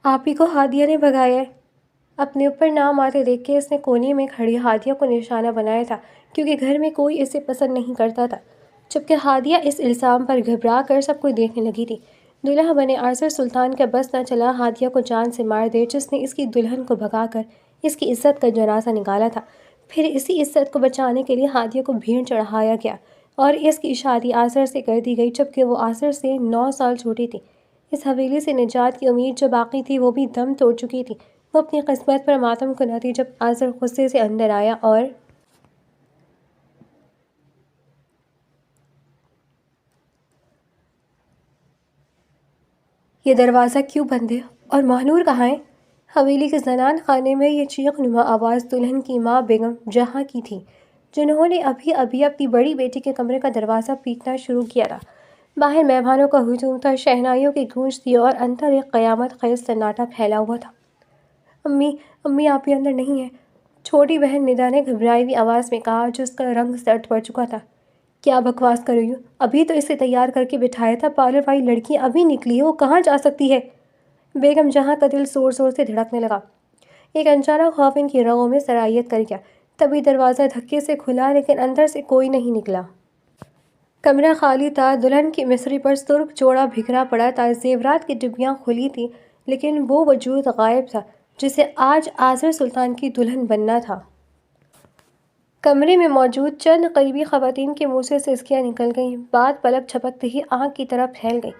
آپ ہی کو ہادیہ نے بھگایا ہے۔ اپنے اوپر نام آتے دیکھ کے اس نے کونے میں کھڑی ہادیہ کو نشانہ بنایا تھا، کیونکہ گھر میں کوئی اسے پسند نہیں کرتا تھا، جبکہ ہادیہ اس الزام پر گھبرا کر سب کو دیکھنے لگی تھی۔ دولہا بنے آصر سلطان کا بس نہ چلا ہادیہ کو جان سے مار دے، جس نے اس کی دلہن کو بھگا کر اس کی عزت کا جنازہ نکالا تھا۔ پھر اسی عزت کو بچانے کے لیے ہادیہ کو بھیڑ چڑھایا گیا اور اس کی شادی آصر سے کر دی گئی، جبکہ وہ آصر سے 9 سال چھوٹی تھی۔ اس حویلی سے نجات کی امید جو باقی تھی وہ بھی دم توڑ چکی تھی۔ وہ اپنی قسمت پر ماتم کنا تھی جب آصر غصے سے اندر آیا اور یہ دروازہ کیوں بند ہے اور ماہنور کہاں ہے؟ حویلی کے زنان خانے میں یہ چیخ نما آواز دلہن کی ماں بیگم جہاں کی تھی، جنہوں نے ابھی ابھی اپنی بڑی بیٹی کے کمرے کا دروازہ پیٹنا شروع کیا تھا۔ باہر مہمانوں کا ہجوم تھا، شہنائیوں کی گونج تھی اور اندر ایک قیامت خیز سناٹا پھیلا ہوا تھا۔ امی امی آپ ہی اندر نہیں ہیں؟ چھوٹی بہن ندا نے گھبرائی ہوئی آواز میں کہا، جس کا رنگ سرد پڑ چکا تھا۔ کیا بکواس کر رہی ہو؟ ابھی تو اسے تیار کر کے بٹھایا تھا، پارلر والی لڑکی ابھی نکلی ہے، وہ کہاں جا سکتی ہے؟ بیگم جہاں کا دل زور زور سے دھڑکنے لگا۔ ایک انجانا خوف ان کی رگوں میں سرایت کر گیا۔ تبھی دروازہ دھکے سے کھلا، لیکن اندر سے کوئی نہیں نکلا۔ کمرہ خالی تھا، دلہن کی مصری پر سرخ جوڑا بکھرا پڑا تھا، زیورات کی ڈبیاں کھلی تھیں، لیکن وہ وجود غائب تھا جسے آج آصر سلطان کی دلہن بننا تھا۔ کمرے میں موجود چند قریبی خواتین کے منہ سے سسکیاں نکل گئیں، بات پلک جھپکتے ہی آنکھ کی طرف پھیل گئی۔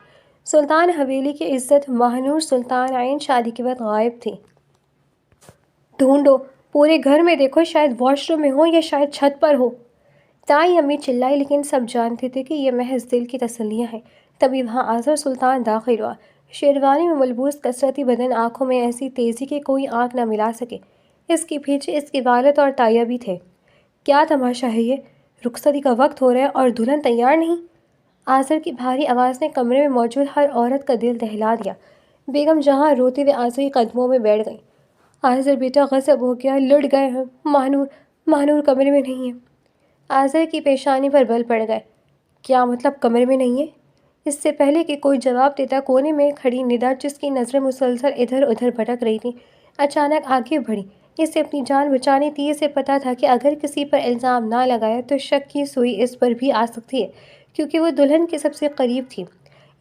سلطان حویلی کی عزت ماہنور سلطان عین شادی کے وقت غائب تھی۔ ڈھونڈو، پورے گھر میں دیکھو، شاید واش روم میں ہو یا شاید چھت پر ہو۔ تائی امی چلائی، لیکن سب جانتے تھے کہ یہ محض دل کی تسلیاں ہیں۔ تبھی وہاں آصر سلطان داخل ہوا، شیروانی میں ملبوس، کثرتی بدن، آنکھوں میں ایسی تیزی کہ کوئی آنکھ نہ ملا سکے۔ اس کے پیچھے اس کے والد اور تائیا بھی تھے۔ کیا تماشا ہے یہ؟ رخصتی کا وقت ہو رہا ہے اور دلہن تیار نہیں؟ آصر کی بھاری آواز نے کمرے میں موجود ہر عورت کا دل دہلا دیا۔ بیگم جہاں روتے ہوئے آصر کے قدموں میں بیٹھ گئیں۔ آصر بیٹا غصب ہو گیا، لٹ گئے ہیں، ماہنور کمرے میں نہیں ہے۔ آصر کی پیشانی پر بل پڑ گئے۔ کیا مطلب کمرے میں نہیں ہے؟ اس سے پہلے کہ کوئی جواب دیتا، کونے میں کھڑی ندا، جس کی نظریں مسلسل ادھر ادھر بھٹک رہی تھیں، اچانک آگے بڑھی۔ اسے اپنی جان بچانی تھی۔ اسے پتہ تھا کہ اگر کسی پر الزام نہ لگایا تو شک کی سوئی اس پر بھی آ سکتی ہے، کیونکہ وہ دلہن کے سب سے قریب تھی۔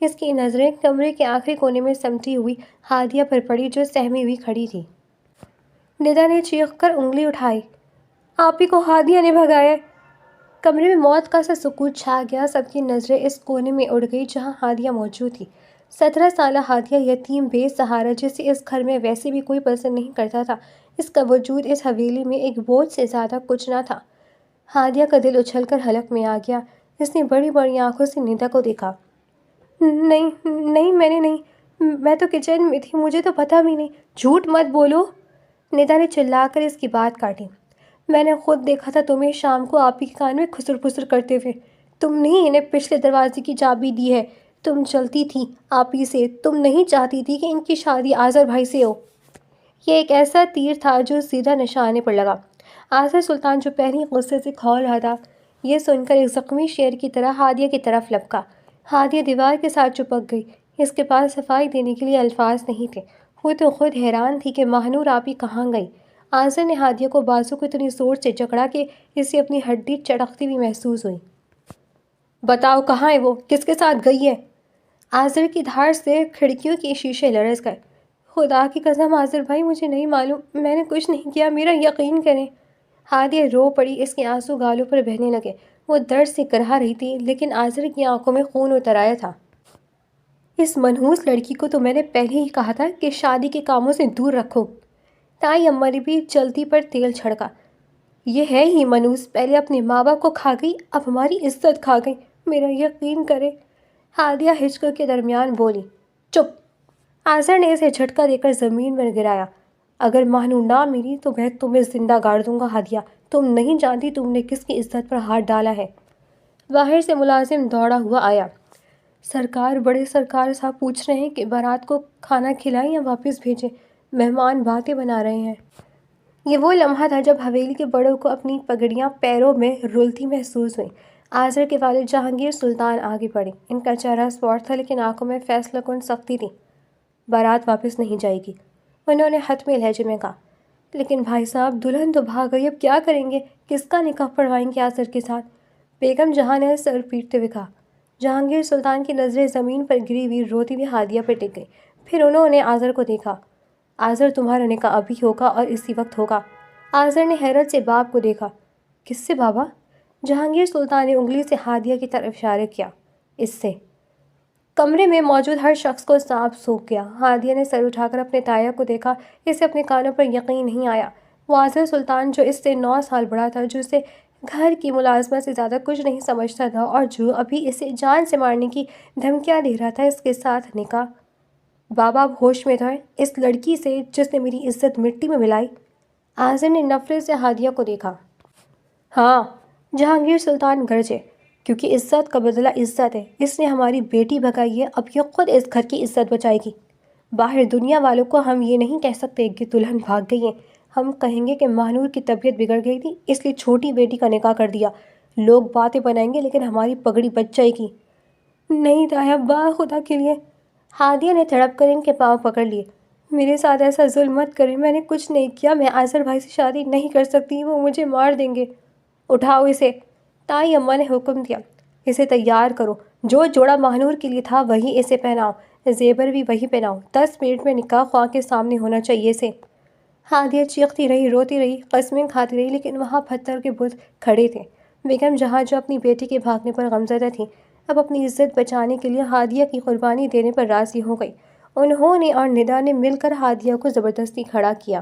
اس کی نظریں کمرے کے آخری کونے میں سمٹی ہوئی ہادیہ پر پڑی، جو سہمی ہوئی کھڑی تھی۔ ندا نے چیخ کر انگلی اٹھائی۔ آپ ہی کو ہادیہ نے بھگایا ہے۔ کمرے میں موت کا سا سکوت چھا گیا۔ سب کی نظریں اس کونے میں اڑ گئی جہاں ہادیہ موجود تھی۔ 17 سالہ ہادیہ، یتیم، بے سہارا، جسے اس گھر میں ویسے بھی کوئی پسند نہیں کرتا تھا۔ اس کا وجود اس حویلی میں ایک بوجھ سے زیادہ کچھ نہ تھا۔ ہادیہ کا دل اچھل کر حلق میں آ گیا۔ اس نے بڑی بڑی آنکھوں سے ندا کو دیکھا۔ نہیں، میں نے نہیں، میں تو کچن میں تھی، مجھے تو پتہ بھی نہیں۔ جھوٹ مت بولو، ندا نے چلا کر اس کی بات کاٹی۔ میں نے خود دیکھا تھا تمہیں شام کو آپ ہی کے کان میں خسر پسر کرتے ہوئے۔ تم نہیں انہیں پچھلے دروازے کی چابی دی ہے، تم چلتی تھی آپ ہی سے، تم نہیں چاہتی تھی کہ ان کی شادی آصر بھائی سے ہو۔ یہ ایک ایسا تیر تھا جو سیدھا نشانے پر لگا۔ آصر سلطان، جو پہلے غصے سے کھول رہا تھا، یہ سن کر ایک زخمی شیر کی طرح ہادیہ کی طرف لپکا۔ ہادیہ دیوار کے ساتھ چپک گئی۔ اس کے پاس صفائی دینے کے لیے الفاظ نہیں تھے۔ وہ تو خود حیران تھی کہ ماہنور آپ ہی کہاں گئی۔ آصر نے ہادیہ کو بازو کو اتنی زور سے جکڑا کہ اسے اپنی ہڈی چڑکتی ہوئی محسوس ہوئی۔ بتاؤ کہاں ہے وہ، کس کے ساتھ گئی ہے؟ آصر کی دھار سے کھڑکیوں کے شیشے لرز گئے۔ خدا کی قسم آصر بھائی، مجھے نہیں معلوم، میں نے کچھ نہیں کیا، میرا یقین کریں۔ ہادیہ رو پڑی۔ اس کے آنسو گالوں پر بہنے لگے۔ وہ درد سے کرہا رہی تھی، لیکن آصر کی آنکھوں میں خون اتر آیا تھا۔ اس منحوس لڑکی کو تو میں نے پہلے ہی کہا تھا کہ شادی کے کاموں سے دور رکھو۔ تائی اماں نے بھی جلتی پر تیل چھڑکا۔ یہ ہے ہی منحوس، پہلے اپنے ماں باپ کو کھا گئی، اب ہماری عزت کھا گئی، میرا یقین کرے۔ ہادیہ ہچکوں کے درمیان بولی۔ چپ! آصر نے اسے جھٹکا دے کر زمین پر گرایا۔ اگر ماہنور نہ ملی تو میں تمہیں زندہ گاڑ دوں گا ہادیہ، تم نہیں جانتی تم نے کس کی عزت پر ہاتھ ڈالا ہے۔ باہر سے ملازم دوڑا ہوا آیا۔ سرکار، بڑے سرکار صاحب پوچھ رہے ہیں کہ بارات کو کھانا کھلائیں یا واپس بھیجیں، مہمان باتیں بنا رہے ہیں۔ یہ وہ لمحہ تھا جب حویلی کے بڑوں کو اپنی پگڑیاں پیروں میں رلتی محسوس ہوئیں۔ آصر کے والد جہانگیر سلطان آگے بڑھے۔ ان کا چہرہ سوار تھا، لیکن آنکھوں میں فیصلہ کن سختی تھی۔ بارات واپس نہیں جائے گی، انہوں نے حتمی لہجے میں کہا۔ لیکن بھائی صاحب، دلہن تو بھاگ گئی، اب کیا کریں گے؟ کس کا نکاح پڑھوائیں گے آذر کے ساتھ؟ بیگم جہاں نے سر پیٹتے ہوئے کہا۔ جہانگیر سلطان کی نظریں زمین پر گری ہوئی روتی ہوئی ہادیہ پر ٹک گئی۔ پھر انہوں نے آذر کو دیکھا۔ آذر، تمہارا نکاح ابھی ہوگا اور اسی وقت ہوگا۔ آذر نے حیرت سے باپ کو دیکھا۔ کس سے بابا؟ جہانگیر سلطان نے انگلی سے ہادیہ کی طرف اشارہ کیا۔ اس سے۔ کمرے میں موجود ہر شخص کو سانپ سونکھ گیا۔ ہادیہ نے سر اٹھا کر اپنے تایا کو دیکھا۔ اسے اپنے کانوں پر یقین نہیں آیا۔ وہ آذر سلطان، جو اس سے 9 سال بڑا تھا، جو اسے گھر کی ملازمت سے زیادہ کچھ نہیں سمجھتا تھا اور جو ابھی اسے جان سے مارنے کی دھمکیاں دے رہا تھا، اس کے ساتھ نکاح۔ بابا، آپ ہوش میں تو ہیں؟ اس لڑکی سے جس نے میری عزت مٹی میں ملائی۔ آذر نے نفرت سے ہادیہ کو دیکھا۔ ہاں، جہانگیر سلطان گرجے، کیونکہ عزت کا بدلہ عزت ہے۔ اس نے ہماری بیٹی بھگائی ہے، اب یہ خود اس گھر کی عزت بچائے گی۔ باہر دنیا والوں کو ہم یہ نہیں کہہ سکتے کہ دلہن بھاگ گئی ہے، ہم کہیں گے کہ مہنور کی طبیعت بگڑ گئی تھی، اس لیے چھوٹی بیٹی کا نکاح کر دیا۔ لوگ باتیں بنائیں گے لیکن ہماری پگڑی بچ جائے گی۔ نہیں تایا، با خدا کے لیے۔ ہادیہ نے تڑپ کر ان کے پاؤں پکڑ لیے۔ میرے ساتھ ایسا ظلم مت کریں، میں نے کچھ نہیں کیا، میں آذر بھائی سے شادی نہیں کر سکتی، وہ مجھے مار دیں گے۔ اٹھاؤ اسے، تائی اماں نے حکم دیا۔ اسے تیار کرو، جو جوڑا مہنور کے لیے تھا وہی اسے پہناؤ، زیور بھی وہی پہناؤ، 10 منٹ میں نکاح خواہ کے سامنے ہونا چاہیے اسے۔ ہادیہ چیختی رہی، روتی رہی، قسمیں کھاتی رہی، لیکن وہاں پتھر کے بت کھڑے تھے۔ بیگم جہاں، جو اپنی بیٹی کے بھاگنے پر غمزدہ تھی، اب اپنی عزت بچانے کے لیے ہادیہ کی قربانی دینے پر راضی ہو گئی۔ انہوں نے اور ندا نے مل کر ہادیہ کو زبردستی کھڑا کیا۔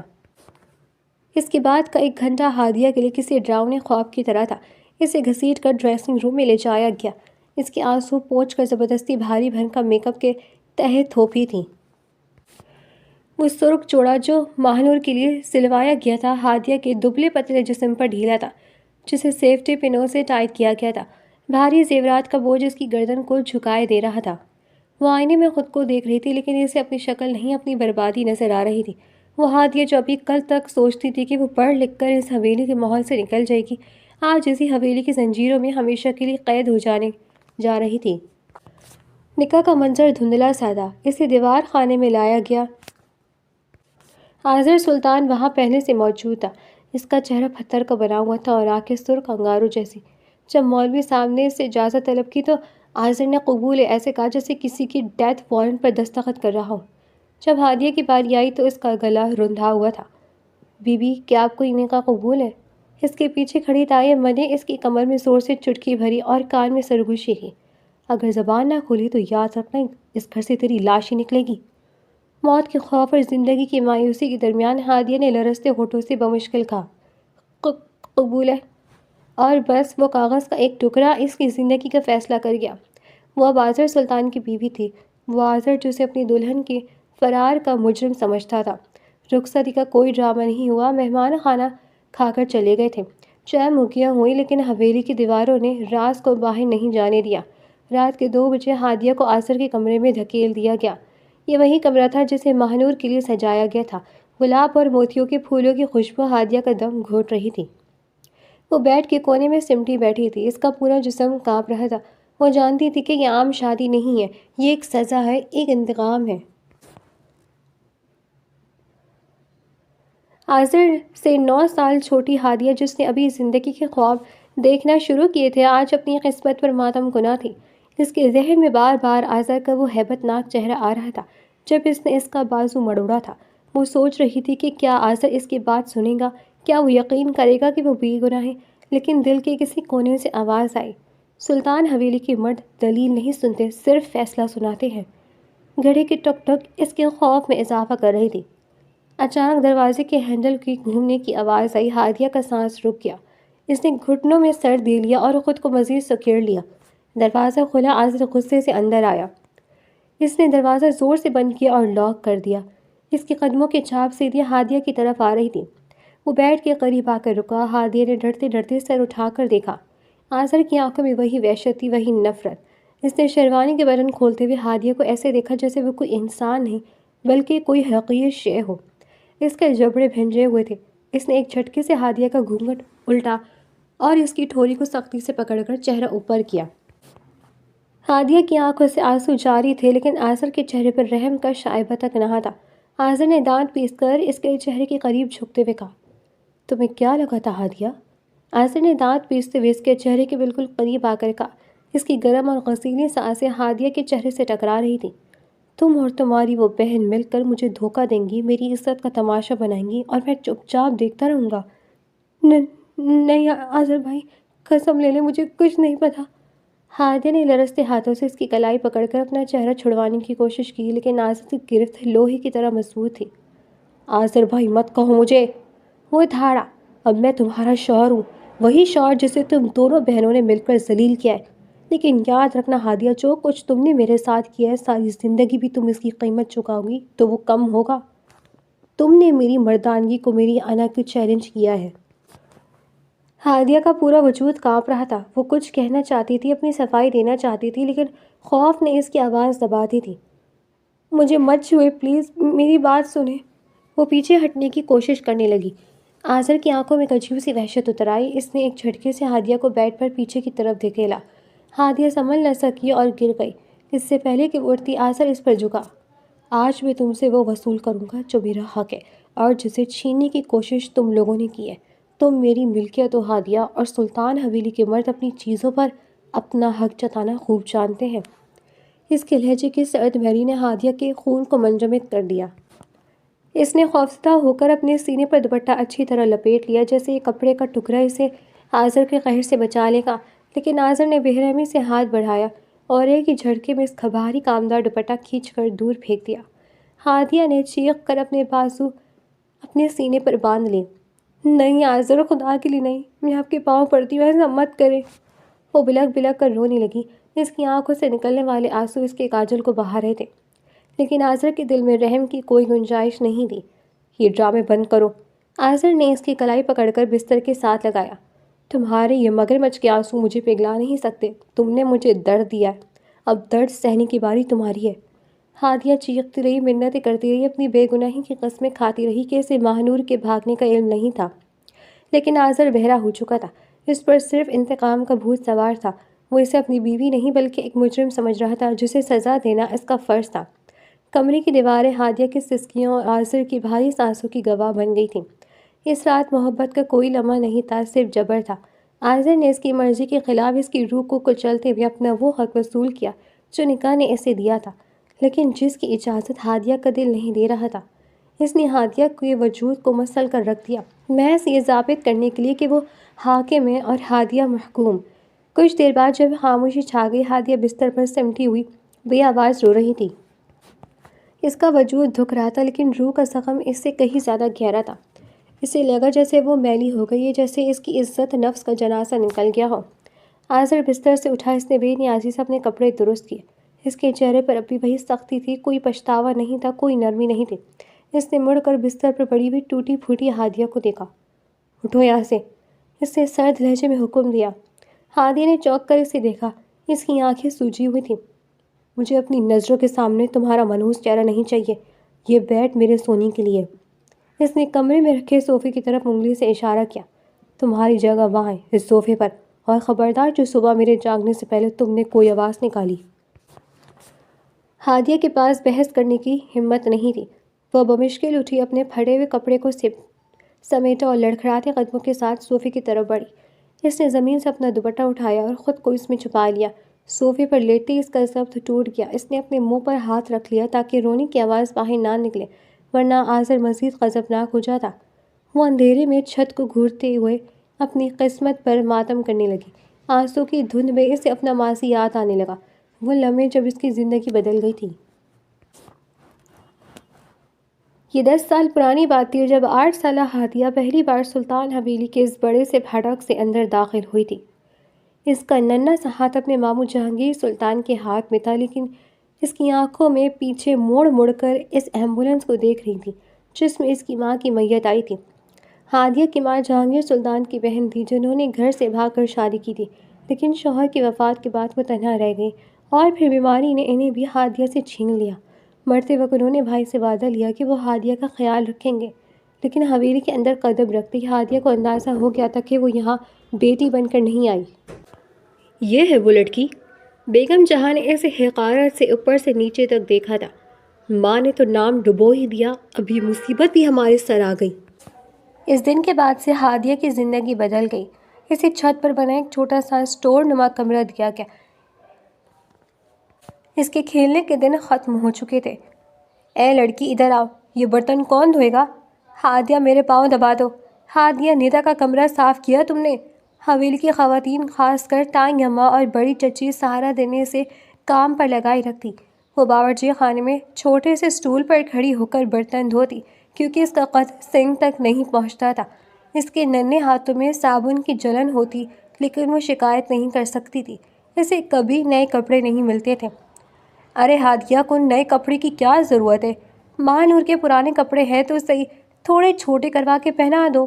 اس کے بعد کا 1 گھنٹہ ہادیہ کے لیے کسی ڈراؤنے خواب کی طرح تھا۔ اسے گھسیٹ کر ڈریسنگ روم میں لے جایا گیا۔ اس کے آنسو پوچھ کر زبردستی بھاری بھرکم میک اپ کے تہہ تھوپی تھی۔ وہ سرخ جوڑا جو مہنور کے لیے سلوایا گیا تھا، ہادیہ کے دبلے پتلے جسم پر ڈھیلا تھا، جسے سیفٹی پنوں سے ٹائٹ کیا گیا تھا۔ بھاری زیورات کا بوجھ اس کی گردن کو جھکائے دے رہا تھا۔ وہ آئینے میں خود کو دیکھ رہی تھی، لیکن اسے اپنی شکل نہیں، اپنی بربادی نظر آ رہی تھی۔ وہ ہادیہ جو ابھی کل تک سوچتی تھی کہ وہ پڑھ لکھ کر اس حویلی کے ماحول سے نکل جائے گی، آج اسی حویلی کی زنجیروں میں ہمیشہ کے لیے قید ہو جانے جا رہی تھی۔ نکاح کا منظر دھندلا سا تھا۔ اسے دیوار خانے میں لایا گیا۔ آذر سلطان وہاں پہلے سے موجود تھا۔ اس کا چہرہ پتھر کا بنا ہوا تھا اور آنکھیں سرخ انگاروں جیسی۔ جب مولوی صاحب نے اس سے اجازت طلب کی تو آذر نے قبول ایسے کہا جیسے کسی کی ڈیتھ وارنٹ پر دستخط کر رہا ہو۔ جب ہادیہ کی باری آئی تو اس کا گلا رندھا ہوا تھا۔ بی بی، کیا آپ کو یہ نکاح قبول ہے؟ اس کے پیچھے کھڑی تائی اماں نے اس کی کمر میں زور سے چٹکی بھری اور کان میں سرگوشی کی۔ اگر زبان نہ کھولی تو یاد رکھنا، اس گھر سے تیری لاش ہی نکلے گی۔ موت کے خوف اور زندگی کی مایوسی کے درمیان ہادیہ نے لرزتے ہونٹوں سے بمشکل کہا، قبول ہے۔ اور بس وہ کاغذ کا ایک ٹکڑا اس کی زندگی کا فیصلہ کر گیا۔ وہ اب آذر سلطان کی بیوی تھی، وہ آذر جو اسے اپنی دلہن کے فرار کا مجرم سمجھتا تھا۔ رخصتی کا کوئی ڈرامہ نہیں ہوا۔ مہمان کھانا کھا کر چلے گئے تھے۔ چائے مکھیاں ہوئی، لیکن حویلی کی دیواروں نے راز کو باہر نہیں جانے دیا۔ رات کے 2 بجے ہادیہ کو آذر کے کمرے میں دھکیل دیا گیا۔ یہ وہی کمرہ تھا جسے مہنور کے لیے سجایا گیا تھا۔ گلاب اور موتیوں کے پھولوں کی خوشبو ہادیہ کا دم گھوٹ رہی تھی۔ وہ بیڈ کے کونے میں سمٹی بیٹھی تھی۔ اس کا پورا جسم کانپ رہا تھا۔ وہ جانتی تھی کہ یہ عام شادی نہیں ہے، یہ ایک سزا ہے، ایک انتقام ہے۔ آذر سے 9 سال چھوٹی ہادیہ، جس نے ابھی زندگی کے خواب دیکھنا شروع کیے تھے، آج اپنی قسمت پر ماتم کنا تھی۔ اس کے ذہن میں بار بار آذر کا وہ ہیبت ناک چہرہ آ رہا تھا جب اس نے اس کا بازو مڑوڑا تھا۔ وہ سوچ رہی تھی کہ کیا آذر اس کی بات سنے گا، کیا وہ یقین کرے گا کہ وہ بے گناہ ہے؟ لیکن دل کے کسی کونے سے آواز آئی، سلطان حویلی کے مرد دلیل نہیں سنتے، صرف فیصلہ سناتے ہیں۔ گھڑی کی ٹک ٹک اس کے خوف میں اضافہ کر رہی تھی۔ اچانک دروازے کے ہینڈل کی گھومنے کی آواز آئی۔ ہادیہ کا سانس رک گیا۔ اس نے گھٹنوں میں سر دے لیا اور خود کو مزید سکیڑ لیا۔ دروازہ کھلا۔ آذر غصے سے اندر آیا۔ اس نے دروازہ زور سے بند کیا اور لاک کر دیا۔ اس کے قدموں کی چھاپ سیدھی ہادیہ کی طرف آ رہی تھی۔ وہ بیڈ کے قریب آ کر رکا۔ ہادیہ نے ڈرتے ڈرتے سر اٹھا کر دیکھا۔ آذر کی آنکھوں میں وہی وحشت تھی، وہی نفرت۔ اس نے شیروانی کے بٹن کھولتے ہوئے ہادیہ کو ایسے دیکھا جیسے وہ کوئی انسان نہیں بلکہ کوئی حقیر شے ہو۔ اس کے جبڑے بھنجے ہوئے تھے۔ اس نے ایک جھٹکے سے ہادیہ کا گھونگھٹ الٹا اور اس کی ٹھوری کو سختی سے پکڑ کر چہرہ اوپر کیا۔ ہادیہ کی آنکھوں سے آنسو جاری تھے، لیکن آزر کے چہرے پر رحم کا شائبہ تک نہ تھا۔ آزر نے دانت پیس کر اس کے چہرے کے قریب جھکتے ہوئے کہا، تمہیں کیا لگا تھا ہادیہ؟ آزر نے دانت پیستے ہوئے اس کے چہرے کے بالکل قریب آ کر کہا۔ اس کی گرم اور غسیلی سانسیں ہادیہ کے چہرے سے ٹکرا رہی تھیں۔ تم اور تمہاری وہ بہن مل کر مجھے دھوکہ دیں گی، میری عزت کا تماشا بنائیں گی اور میں چپ چاپ دیکھتا رہوں گا۔ نہیں آزر بھائی، قسم لے لے، مجھے کچھ نہیں پتا۔ ہادیہ نے لرزتے ہاتھوں سے اس کی کلائی پکڑ کر اپنا چہرہ چھڑوانے کی کوشش کی، لیکن آزر کی گرفت لوہے کی طرح مضبوط تھی۔ آزر بھائی مت کہو مجھے، وہ دھاڑا، اب میں تمہارا شوہر ہوں، وہی شوہر جسے تم دونوں بہنوں نے مل کر ذلیل کیا ہے۔ لیکن یاد رکھنا ہادیہ، جو کچھ تم نے میرے ساتھ کیا ہے، ساری زندگی بھی تم اس کی قیمت چکاؤ گی تو وہ کم ہوگا۔ تم نے میری مردانگی کو میری انا کو چیلنج کیا ہے۔ ہادیہ کا پورا وجود کانپ رہا تھا۔ وہ کچھ کہنا چاہتی تھی، اپنی صفائی دینا چاہتی تھی، لیکن خوف نے اس کی آواز دبا دی تھی۔ مجھے مت چھوئے پلیز، میری بات سنیں۔ وہ پیچھے ہٹنے کی کوشش کرنے لگی۔ آزر کی آنکھوں میں عجیب سی وحشت اتر آئی۔ اس نے ایک جھٹکے سے ہادیہ کو بیڈ پر پیچھے کی طرف دھکیلا۔ ہادیہ سنبھل نہ سکی اور گر گئی۔ اس سے پہلے کہ وہ اٹھتی، آزر اس پر جھکا۔ آج میں تم سے وہ وصول کروں گا جو میرا حق ہے اور جسے چھیننے کی کوشش تم لوگوں نے کی ہے۔ تم میری ملکیت ہو ہادیہ، اور سلطان حویلی کے مرد اپنی چیزوں پر اپنا حق جتانا خوب جانتے ہیں۔ اس کے لہجے کی سرد مہری نے ہادیہ کے خون کو منجمد کر دیا۔ اس نے خوفزدہ ہو کر اپنے سینے پر دوپٹہ اچھی طرح لپیٹ لیا، جیسے یہ کپڑے کا ٹکڑا اسے آزر کے قہر سے بچا لے گا، لیکن آزر نے بے رحمی سے ہاتھ بڑھایا اور ایک ہی جھٹکے میں اس کا بھاری کامدار دوپٹہ کھینچ کر دور پھینک دیا۔ ہادیہ نے چیخ کر اپنے بازو اپنے سینے پر باندھ لی۔ نہیں آزر، خدا کے لیے نہیں، میں آپ کے پاؤں پڑتی ہوں، ایسا مت کریں۔ وہ بلک بلک کر رونے لگی۔ اس کی آنکھوں سے نکلنے والے آنسو اس کے کاجل کو بہا رہے تھے، لیکن آزر کے دل میں رحم کی کوئی گنجائش نہیں تھی۔ یہ ڈرامے بند کرو۔ آزر نے اس کی کلائی پکڑ کر بستر کے ساتھ لگایا۔ تمہارے یہ مگرمچھ کے آنسو مجھے پگھلا نہیں سکتے۔ تم نے مجھے درد دیا ہے، اب درد سہنے کی باری تمہاری ہے۔ ہادیہ چیختی رہی، منتیں کرتی رہی، اپنی بے گناہی کی قسمیں کھاتی رہی کہ اسے ماہنور کے بھاگنے کا علم نہیں تھا، لیکن آزر بہرا ہو چکا تھا۔ اس پر صرف انتقام کا بھوت سوار تھا۔ وہ اسے اپنی بیوی نہیں بلکہ ایک مجرم سمجھ رہا تھا، جسے سزا دینا اس کا فرض تھا۔ کمرے کی دیواریں ہادیہ کی سسکیوں اور آزر کی بھاری سانسوں کی گواہ بن گئی تھیں۔ اس رات محبت کا کوئی لمحہ نہیں تھا، صرف جبر تھا۔ آزر نے اس کی مرضی کے خلاف اس کی روح کو کچلتے ہوئے اپنا وہ حق وصول کیا جو نکاح نے اسے دیا تھا، لیکن جس کی اجازت ہادیہ کا دل نہیں دے رہا تھا۔ اس نے ہادیہ کے وجود کو مسل کر رکھ دیا، محض یہ ثابت کرنے کے لیے کہ وہ حاکم ہے اور ہادیہ محکوم۔ کچھ دیر بعد جب خاموشی چھا گئی، ہادیہ بستر پر سمٹی ہوئی بے آواز رو رہی تھی۔ اس کا وجود دھک رہا تھا، لیکن روح کا زخم اس سے کہیں زیادہ گہرا تھا۔ اسے لگا جیسے وہ میلی ہو گئی ہے، جیسے اس کی عزت نفس کا جنازہ نکل گیا ہو۔ آزر بستر سے اٹھا۔ اس نے بے نیازی سے اپنے کپڑے درست کیے۔ اس کے چہرے پر اب بھی وہی سختی تھی، کوئی پچھتاوا نہیں تھا، کوئی نرمی نہیں تھی۔ اس نے مڑ کر بستر پر پڑی ہوئی ٹوٹی پھوٹی ہادیہ کو دیکھا۔ اٹھو یہاں سے، اس نے سرد لہجے میں حکم دیا۔ ہادیہ نے چونک کر اسے دیکھا۔ اس کی آنکھیں سوجی ہوئی تھیں۔ مجھے اپنی نظروں کے سامنے تمہارا منحوس چہرہ نہیں چاہیے، یہ بیڈ میرے سونے کے لیے۔ اس نے کمرے میں رکھے صوفے کی طرف انگلی سے اشارہ کیا۔ تمہاری جگہ وہاں ہے، اس صوفے پر، اور خبردار جو صبح میرے جاگنے سے پہلے تم نے کوئی آواز نکالی۔ ہادیہ کے پاس بحث کرنے کی ہمت نہیں تھی۔ وہ بمشکل اٹھی، اپنے پھٹے ہوئے کپڑے کو سمیٹا اور لڑکھڑاتے قدموں کے ساتھ صوفے کی طرف بڑھی۔ اس نے زمین سے اپنا دوپٹہ اٹھایا اور خود کو اس میں چھپا لیا۔ صوفے پر لیٹتے اس کا ضبط ٹوٹ گیا۔ اس نے اپنے منہ پر ہاتھ رکھ لیا تاکہ رونے کی آواز باہر نہ نکلے، ورنہ آزر مزید غضبناک ہو جاتا۔ وہ اندھیرے میں چھت کو گھورتے ہوئے اپنی قسمت پر ماتم کرنے لگی۔ آنسوں کی دھند میں اسے اپنا ماضی یاد آنے لگا، وہ لمحے جب اس کی زندگی بدل گئی تھی۔ یہ 10 سال پرانی بات تھی جب 8 سالہ ہادیہ پہلی بار سلطان حویلی کے اس بڑے سے پھاٹک سے اندر داخل ہوئی تھی۔ اس کا ننھا سا ہاتھ اپنے ماموں جہانگیر سلطان کے ہاتھ میں تھا، لیکن اس کی آنکھوں میں پیچھے موڑ موڑ کر اس ایمبولینس کو دیکھ رہی تھی جس میں اس کی ماں کی میت آئی تھی۔ ہادیہ کی ماں جہانگیر سلطان کی بہن تھی، جنہوں نے گھر سے بھاگ کر شادی کی تھی، لیکن شوہر کی وفات کے بعد وہ تنہا رہ گئی، اور پھر بیماری نے انہیں بھی ہادیہ سے چھین لیا۔ مرتے وقت انہوں نے بھائی سے وعدہ لیا کہ وہ ہادیہ کا خیال رکھیں گے، لیکن حویلی کے اندر قدم رکھتے ہی ہادیہ کو اندازہ ہو گیا تھا کہ وہ یہاں بیٹی بن کر نہیں آئی۔ یہ ہے وہ لڑکی، بیگم جہاں نے اسے حقارت سے اوپر سے نیچے تک دیکھا تھا۔ ماں نے تو نام ڈبو ہی دیا، ابھی مصیبت بھی ہمارے سر آ گئی۔ اس دن کے بعد سے ہادیہ کی زندگی بدل گئی۔ اسے چھت پر بنا ایک چھوٹا سا اسٹور نما کمرہ دیا گیا۔ اس کے کھیلنے کے دن ختم ہو چکے تھے۔ اے لڑکی ادھر آؤ، یہ برتن کون دھوئے گا؟ ہادیہ میرے پاؤں دبا دو۔ ہادیہ ندا کا کمرہ صاف کیا تم نے؟ حویلی کی خواتین خاص کر تائیں اماں اور بڑی چچی سارا دن اسے کام پر لگائی رکھتی۔ وہ باورچی خانے میں چھوٹے سے اسٹول پر کھڑی ہو کر برتن دھوتی کیونکہ اس کا قد سنک تک نہیں پہنچتا تھا۔ اس کے ننھے ہاتھوں میں صابن کی جلن ہوتی لیکن وہ شکایت نہیں کر سکتی تھی۔ اسے کبھی نئے کپڑے نہیں ملتے تھے۔ ارے ہادیہ کو نئے کپڑے کی کیا ضرورت ہے؟ ماں نور کے پرانے کپڑے ہیں تو صحیح، تھوڑے چھوٹے کروا کے پہنا دو۔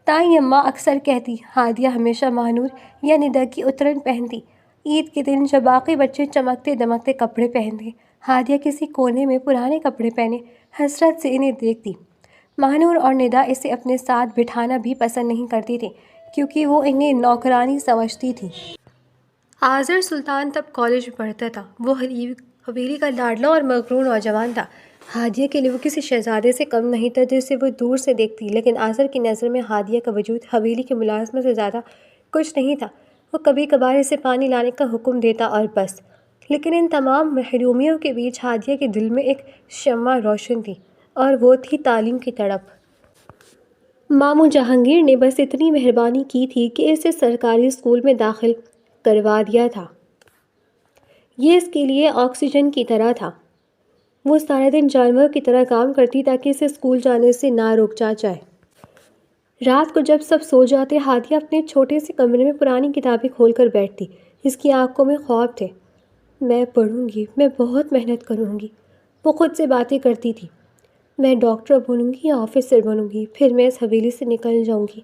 تائیں اماں اکثر کہتی۔ ہادیہ ہمیشہ ماں نور یا ندا کی اترن پہنتی۔ عید کے دن جب باقی بچے چمکتے دمکتے کپڑے پہنتے، ہادیہ کسی کونے میں پرانے کپڑے پہنے حسرت سے انہیں دیکھتی۔ ماں نور اور ندا اسے اپنے ساتھ بٹھانا بھی پسند نہیں کرتی تھی کیونکہ وہ انہیں نوکرانی سمجھتی تھی۔ آذر سلطان تب کالج میں پڑھتا تھا۔ وہ حویلی کا لاڈلا اور مغرور نوجوان تھا۔ ہادیہ کے لیے وہ کسی شہزادے سے کم نہیں تھا جسے وہ دور سے دیکھتی، لیکن آذر کی نظر میں ہادیہ کا وجود حویلی کے ملازمت سے زیادہ کچھ نہیں تھا۔ وہ کبھی کبھار اسے پانی لانے کا حکم دیتا اور بس، لیکن ان تمام محرومیوں کے بیچ ہادیہ کے دل میں ایک شمع روشن تھی، اور وہ تھی تعلیم کی تڑپ۔ ماموں جہانگیر نے بس اتنی مہربانی کی تھی کہ اسے سرکاری اسکول میں داخل کروا دیا تھا۔ یہ اس کے لیے آکسیجن کی طرح تھا۔ وہ سارے دن جانور کی طرح کام کرتی تاکہ اسے اسکول جانے سے نہ روکا جائے۔ رات کو جب سب سو جاتے، ہادیہ اپنے چھوٹے سے کمرے میں پرانی کتابیں کھول کر بیٹھتی۔ اس کی آنکھوں میں خواب تھے۔ میں پڑھوں گی، میں بہت محنت کروں گی، وہ خود سے باتیں کرتی تھی۔ میں ڈاکٹر بنوں گی یا آفیسر بنوں گی، پھر میں اس حویلی سے نکل جاؤں گی،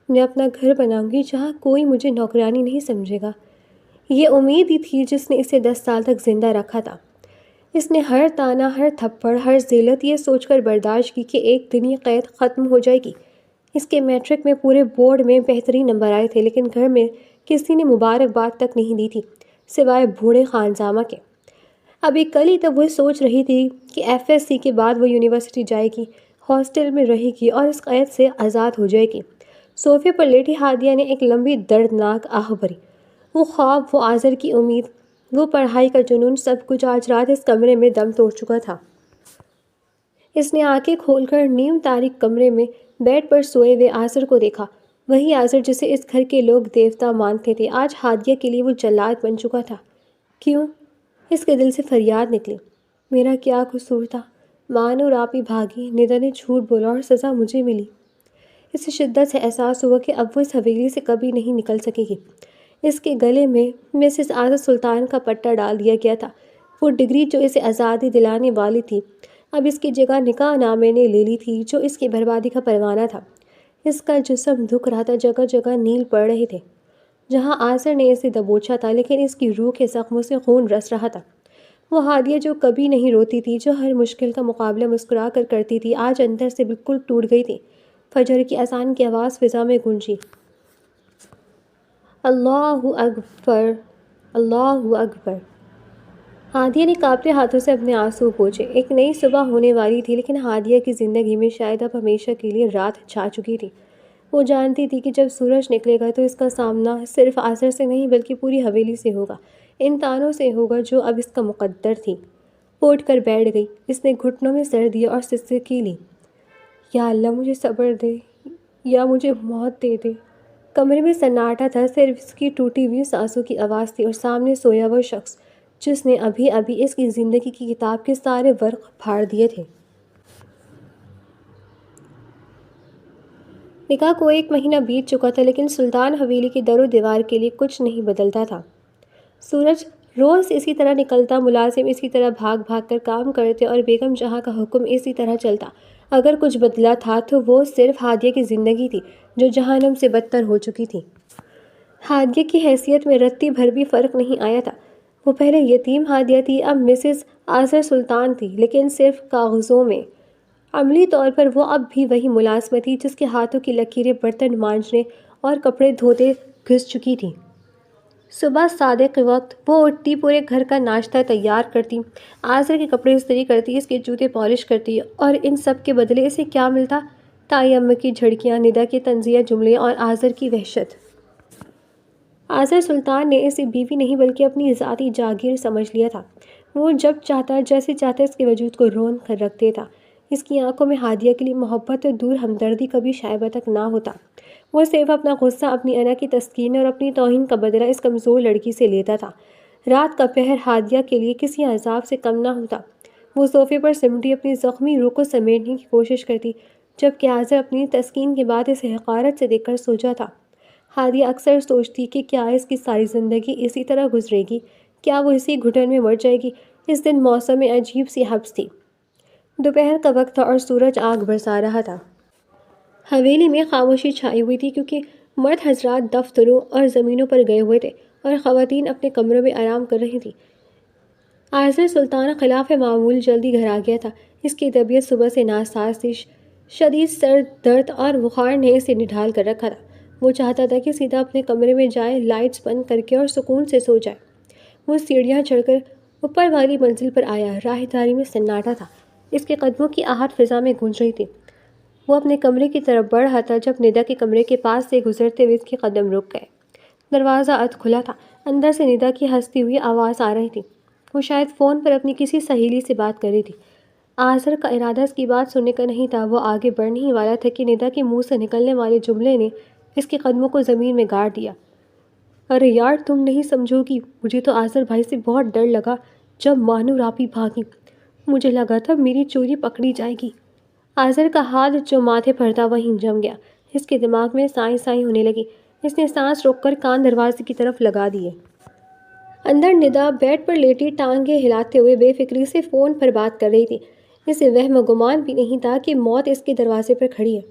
میں اپنا گھر بناؤں گی جہاں کوئی مجھے نوکرانی نہیں سمجھے گا۔ یہ امید ہی تھی جس نے اسے 10 سال تک زندہ رکھا تھا۔ اس نے ہر طعنہ، ہر تھپڑ، ہر ذلت یہ سوچ کر برداشت کی کہ ایک دن یہ قید ختم ہو جائے گی۔ اس کے میٹرک میں پورے بورڈ میں بہترین نمبر آئے تھے، لیکن گھر میں کسی نے مبارکباد تک نہیں دی تھی سوائے بوڑھے خانزامہ کے۔ ابھی کل ہی تب وہ سوچ رہی تھی کہ FSC کے بعد وہ یونیورسٹی جائے گی، ہاسٹل میں رہے گی اور اس قید سے آزاد ہو جائے گی۔ صوفے پر لیٹی ہادیہ نے ایک لمبی دردناک آہ بھری۔ وہ خواب، وہ آذر کی امید، وہ پڑھائی کا جنون، سب کچھ آج رات اس کمرے میں دم توڑ چکا تھا۔ اس نے آنکھیں کھول کر نیم تاریک کمرے میں بیڈ پر سوئے ہوئے آذر کو دیکھا۔ وہی آذر جسے اس گھر کے لوگ دیوتا مانتے تھے، آج ہادیہ کے لیے وہ جلاد بن چکا تھا۔ کیوں؟ اس کے دل سے فریاد نکلی۔ میرا کیا قصور تھا؟ ماں نور آپ ہی بھاگی، ندا نے جھوٹ بولا اور سزا مجھے ملی۔ اسے شدت سے احساس ہوا کہ اب وہ اس حویلی سے کبھی نہیں نکل سکے گی۔ اس کے گلے میں مسز آذر سلطان کا پٹا ڈال دیا گیا تھا۔ وہ ڈگری جو اسے آزادی دلانے والی تھی، اب اس کی جگہ نکاح نامے نے لے لی تھی جو اس کی بربادی کا پروانہ تھا۔ اس کا جسم دکھ رہا تھا، جگہ جگہ نیل پڑ رہے تھے جہاں آذر نے اسے دبوچا تھا، لیکن اس کی روح کے زخموں سے خون رس رہا تھا۔ وہ ہادیہ جو کبھی نہیں روتی تھی، جو ہر مشکل کا مقابلہ مسکرا کر کرتی تھی، آج اندر سے بالکل ٹوٹ گئی تھی۔ فجر کی اذان کی آواز فضا میں گونجی۔ اللہ اکبر، اللہ اکبر۔ ہادیہ نے کانپتے ہاتھوں سے اپنے آنسو پوچھے۔ ایک نئی صبح ہونے والی تھی، لیکن ہادیہ کی زندگی میں شاید اب ہمیشہ کے لیے رات چھا چکی تھی۔ وہ جانتی تھی کہ جب سورج نکلے گا تو اس کا سامنا صرف آذر سے نہیں بلکہ پوری حویلی سے ہوگا، ان تانوں سے ہوگا جو اب اس کا مقدر تھی۔ وہ اٹھ کر بیٹھ گئی۔ اس نے گھٹنوں میں سر دیا اور سسکی لی۔ یا اللہ مجھے صبر دے یا مجھے موت دے دے۔ کمرے میں سناٹا تھا، صرف اس کی ٹوٹی ہوئی سانسوں کی آواز تھی اور سامنے سویا وہ شخص جس نے ابھی ابھی اس کی زندگی کی کتاب کے سارے ورق پھاڑ دیے تھے۔ نکاح کو 1 مہینہ بیت چکا تھا، لیکن سلطان حویلی کی در و دیوار کے لیے کچھ نہیں بدلتا تھا۔ سورج روز اسی طرح نکلتا، ملازم اسی طرح بھاگ بھاگ کر کام کرتے اور بیگم جہاں کا حکم اسی طرح چلتا۔ اگر کچھ بدلا تھا تو وہ صرف ہادیہ کی زندگی تھی جو جہنم سے بدتر ہو چکی تھی۔ ہادیہ کی حیثیت میں رتی بھر بھی فرق نہیں آیا تھا۔ وہ پہلے یتیم ہادیہ تھی، اب مسز آذر سلطان تھی، لیکن صرف کاغذوں میں۔ عملی طور پر وہ اب بھی وہی ملازمت تھی جس کے ہاتھوں کی لکیریں برتن مانجنے اور کپڑے دھوتے گھس چکی تھیں۔ صبح صادق کے وقت وہ اٹھتی، پورے گھر کا ناشتہ تیار کرتی، آذر کے کپڑے استری کرتی، اس کے جوتے پالش کرتی، اور ان سب کے بدلے اسے کیا ملتا؟ تائی اماں کی جھڑکیاں، ندا کے طنزیہ جملے اور آذر کی وحشت۔ آذر سلطان نے اسے بیوی نہیں بلکہ اپنی ذاتی جاگیر سمجھ لیا تھا۔ وہ جب چاہتا جیسے چاہتا اس کے وجود کو رون کر رکھ دیتا۔ اس کی آنکھوں میں ہادیہ کے لیے محبت اور دور ہمدردی کبھی شائبہ تک نہ ہوتا۔ وہ صرف اپنا غصہ، اپنی انا کی تسکین اور اپنی توہین کا بدلہ اس کمزور لڑکی سے لیتا تھا۔ رات کا پہر ہادیہ کے لیے کسی عذاب سے کم نہ ہوتا۔ وہ صوفے پر سمٹی اپنی زخمی روح کو سمیٹنے کی کوشش کرتی، جبکہ آذر اپنی تسکین کے بعد اسے حقارت سے دیکھ کر سو جاتا۔ ہادیہ اکثر سوچتی کہ کیا اس کی ساری زندگی اسی طرح گزرے گی؟ کیا وہ اسی گھٹن میں مر جائے گی؟ اس دن موسم میں عجیب سی حبس تھی۔ دوپہر کا وقت تھا اور سورج آگ برسا رہا تھا۔ حویلی میں خاموشی چھائی ہوئی تھی، کیونکہ مرد حضرات دفتروں اور زمینوں پر گئے ہوئے تھے اور خواتین اپنے کمروں میں آرام کر رہی تھیں۔ آذر سلطان خلاف معمول جلدی گھر آ گیا تھا۔ اس کی طبیعت صبح سے ناساز تھی۔ شدید سر درد اور بخار نے اسے نڈھال کر رکھا تھا۔ وہ چاہتا تھا کہ سیدھا اپنے کمرے میں جائے، لائٹس بند کر کے اور سکون سے سو جائے۔ وہ سیڑھیاں چڑھ کر اوپر والی منزل پر آیا۔ راہداری میں سناٹا تھا۔ اس کے قدموں کی آہٹ فضا میں گونج رہی تھی۔ وہ اپنے کمرے کی طرف بڑھ رہا تھا جب ندا کے کمرے کے پاس سے گزرتے ہوئے اس کے قدم رک گئے۔ دروازہ ادھ کھلا تھا۔ اندر سے ندا کی ہنستی ہوئی آواز آ رہی تھی۔ وہ شاید فون پر اپنی کسی سہیلی سے بات کر رہی تھی۔ آذر کا ارادہ اس کی بات سننے کا نہیں تھا۔ وہ آگے بڑھنے ہی والا تھا کہ ندا کے منہ سے نکلنے والے جملے نے اس کے قدموں کو زمین میں گاڑ دیا۔ ارے یار، تم نہیں سمجھو گی، مجھے تو آذر بھائی سے بہت ڈر لگا جب مانو راپی بھاگی۔ مجھے لگا تھا میری چوری پکڑی جائے گی۔ آذر کا ہاتھ جو ماتھے پر تھا وہیں جم گیا۔ اس کے دماغ میں سائیں سائیں ہونے لگی۔ اس نے سانس روک کر کان دروازے کی طرف لگا دیے۔ اندر ندا بیڈ پر لیٹی ٹانگیں ہلاتے ہوئے بے فکری سے فون پر بات کر رہی تھی۔ اسے وہم و گمان بھی نہیں تھا کہ موت اس کے دروازے پر کھڑی ہے۔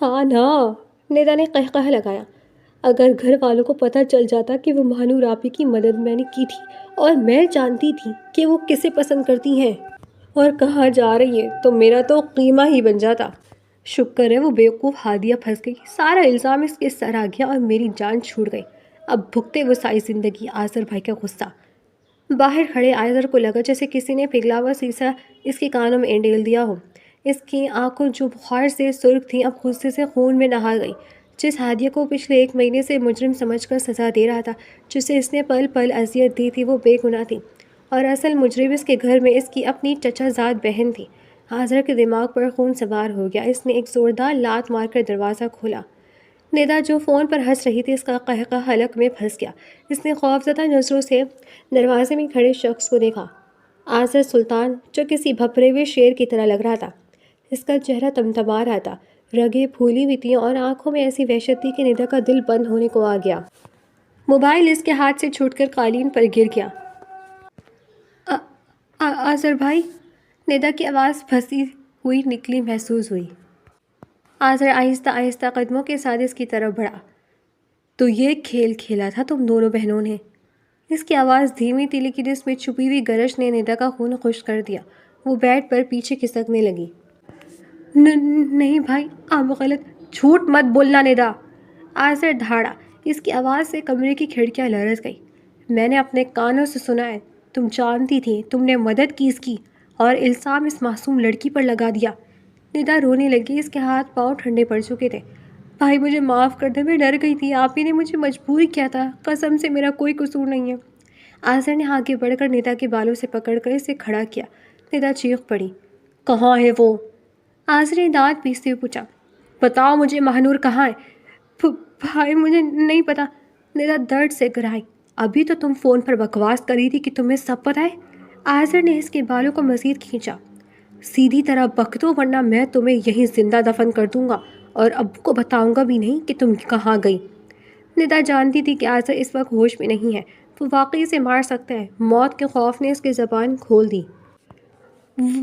ہاں نا، ندا نے قہقہ لگایا۔ اگر گھر والوں کو پتہ چل جاتا کہ وہ مانو راپی کی مدد میں نے کی تھی اور میں جانتی تھی کہ وہ کسے پسند کرتی ہیں اور کہاں جا رہی ہے، تو میرا تو قیمہ ہی بن جاتا۔ شکر ہے وہ بیوقوف ہادیہ پھنس گئی۔ سارا الزام اس کے سر آ گیا اور میری جان چھوٹ گئی۔ اب بھگتے وہ ساری زندگی آذر بھائی کا غصہ۔ باہر کھڑے آذر کو لگا جیسے کسی نے پگھلا ہوا سیسا اس کے کانوں میں انڈیل دیا ہو۔ اس کی آنکھوں جو بخار سے سرخ تھیں اب غصے سے خون میں نہا گئی۔ جس ہادیہ کو پچھلے 1 مہینے سے مجرم سمجھ کر سزا دے رہا تھا، جسے اس نے پل پل اذیت دی تھی، وہ بے گناہ تھی، اور اصل مجرم اس کے گھر میں اس کی اپنی چچا زاد بہن تھی۔ آذر کے دماغ پر خون سوار ہو گیا۔ اس نے ایک زوردار لات مار کر دروازہ کھولا۔ ندا جو فون پر ہنس رہی تھی، اس کا قہقہ حلق میں پھنس گیا۔ اس نے خوفزدہ نظروں سے دروازے میں کھڑے شخص کو دیکھا۔ آذر سلطان، جو کسی بھپرے ہوئے شیر کی طرح لگ رہا تھا۔ اس کا چہرہ تمتما رہا تھا، رگیں پھولی ہوئی تھیں اور آنکھوں میں ایسی وحشت تھی کہ ندا کا دل بند ہونے کو آ گیا۔ موبائل اس کے ہاتھ سے چھوٹ کر قالین پر گر گیا۔ آذر بھائی، ندا کی آواز پھنسی ہوئی نکلی محسوس ہوئی۔ آذر آہستہ آہستہ قدموں کے ساتھ اس کی طرف بڑھا۔ تو یہ کھیل کھیلا تھا تم دونوں بہنوں نے؟ اس کی آواز دھیمی تھی، لیکن اس میں چھپی ہوئی گرج نے ندا کا خون خشک کر دیا۔ وہ بیڈ پر پیچھے کھسکنے لگی۔ نہیں بھائی، آپ غلط، جھوٹ مت بولنا ندا۔ آذر دھاڑا۔ اس کی آواز سے کمرے کی کھڑکیاں لرز گئی۔ میں نے اپنے کانوں سے سنا ہے، تم جانتی تھی، تم نے مدد کی اس کی، اور الزام اس معصوم لڑکی پر لگا دیا۔ ندا رونے لگی۔ اس کے ہاتھ پاؤں ٹھنڈے پڑ چکے تھے۔ بھائی مجھے معاف کر دے، میں ڈر گئی تھی، آپ ہی نے مجھے مجبور کیا تھا، قسم سے میرا کوئی قصور نہیں ہے۔ آذر نے آگے بڑھ کر ندا کے بالوں سے پکڑ کر اسے کھڑا کیا۔ ندا چیخ پڑی۔ کہاں ہے وہ؟ آذر نے دانت پیستے ہوئے پوچھا۔ بتاؤ مجھے، مہنور کہاں ہے؟ بھائی مجھے نہیں پتا، ندا درد سے گرائی۔ ابھی تو تم فون پر بکواس کر رہی تھی کہ تمہیں سب پتہ ہے۔ آذر نے اس کے بالوں کو مزید کھینچا۔ سیدھی طرح بک دو ورنہ میں تمہیں یہیں زندہ دفن کر دوں گا اور ابو کو بتاؤں گا بھی نہیں کہ تم کہاں گئی۔ ندا جانتی تھی کہ آذر اس وقت ہوش میں نہیں ہے، وہ واقعی اسے مار سکتا ہے۔ موت کے خوف نے اس کی زبان کھول دی۔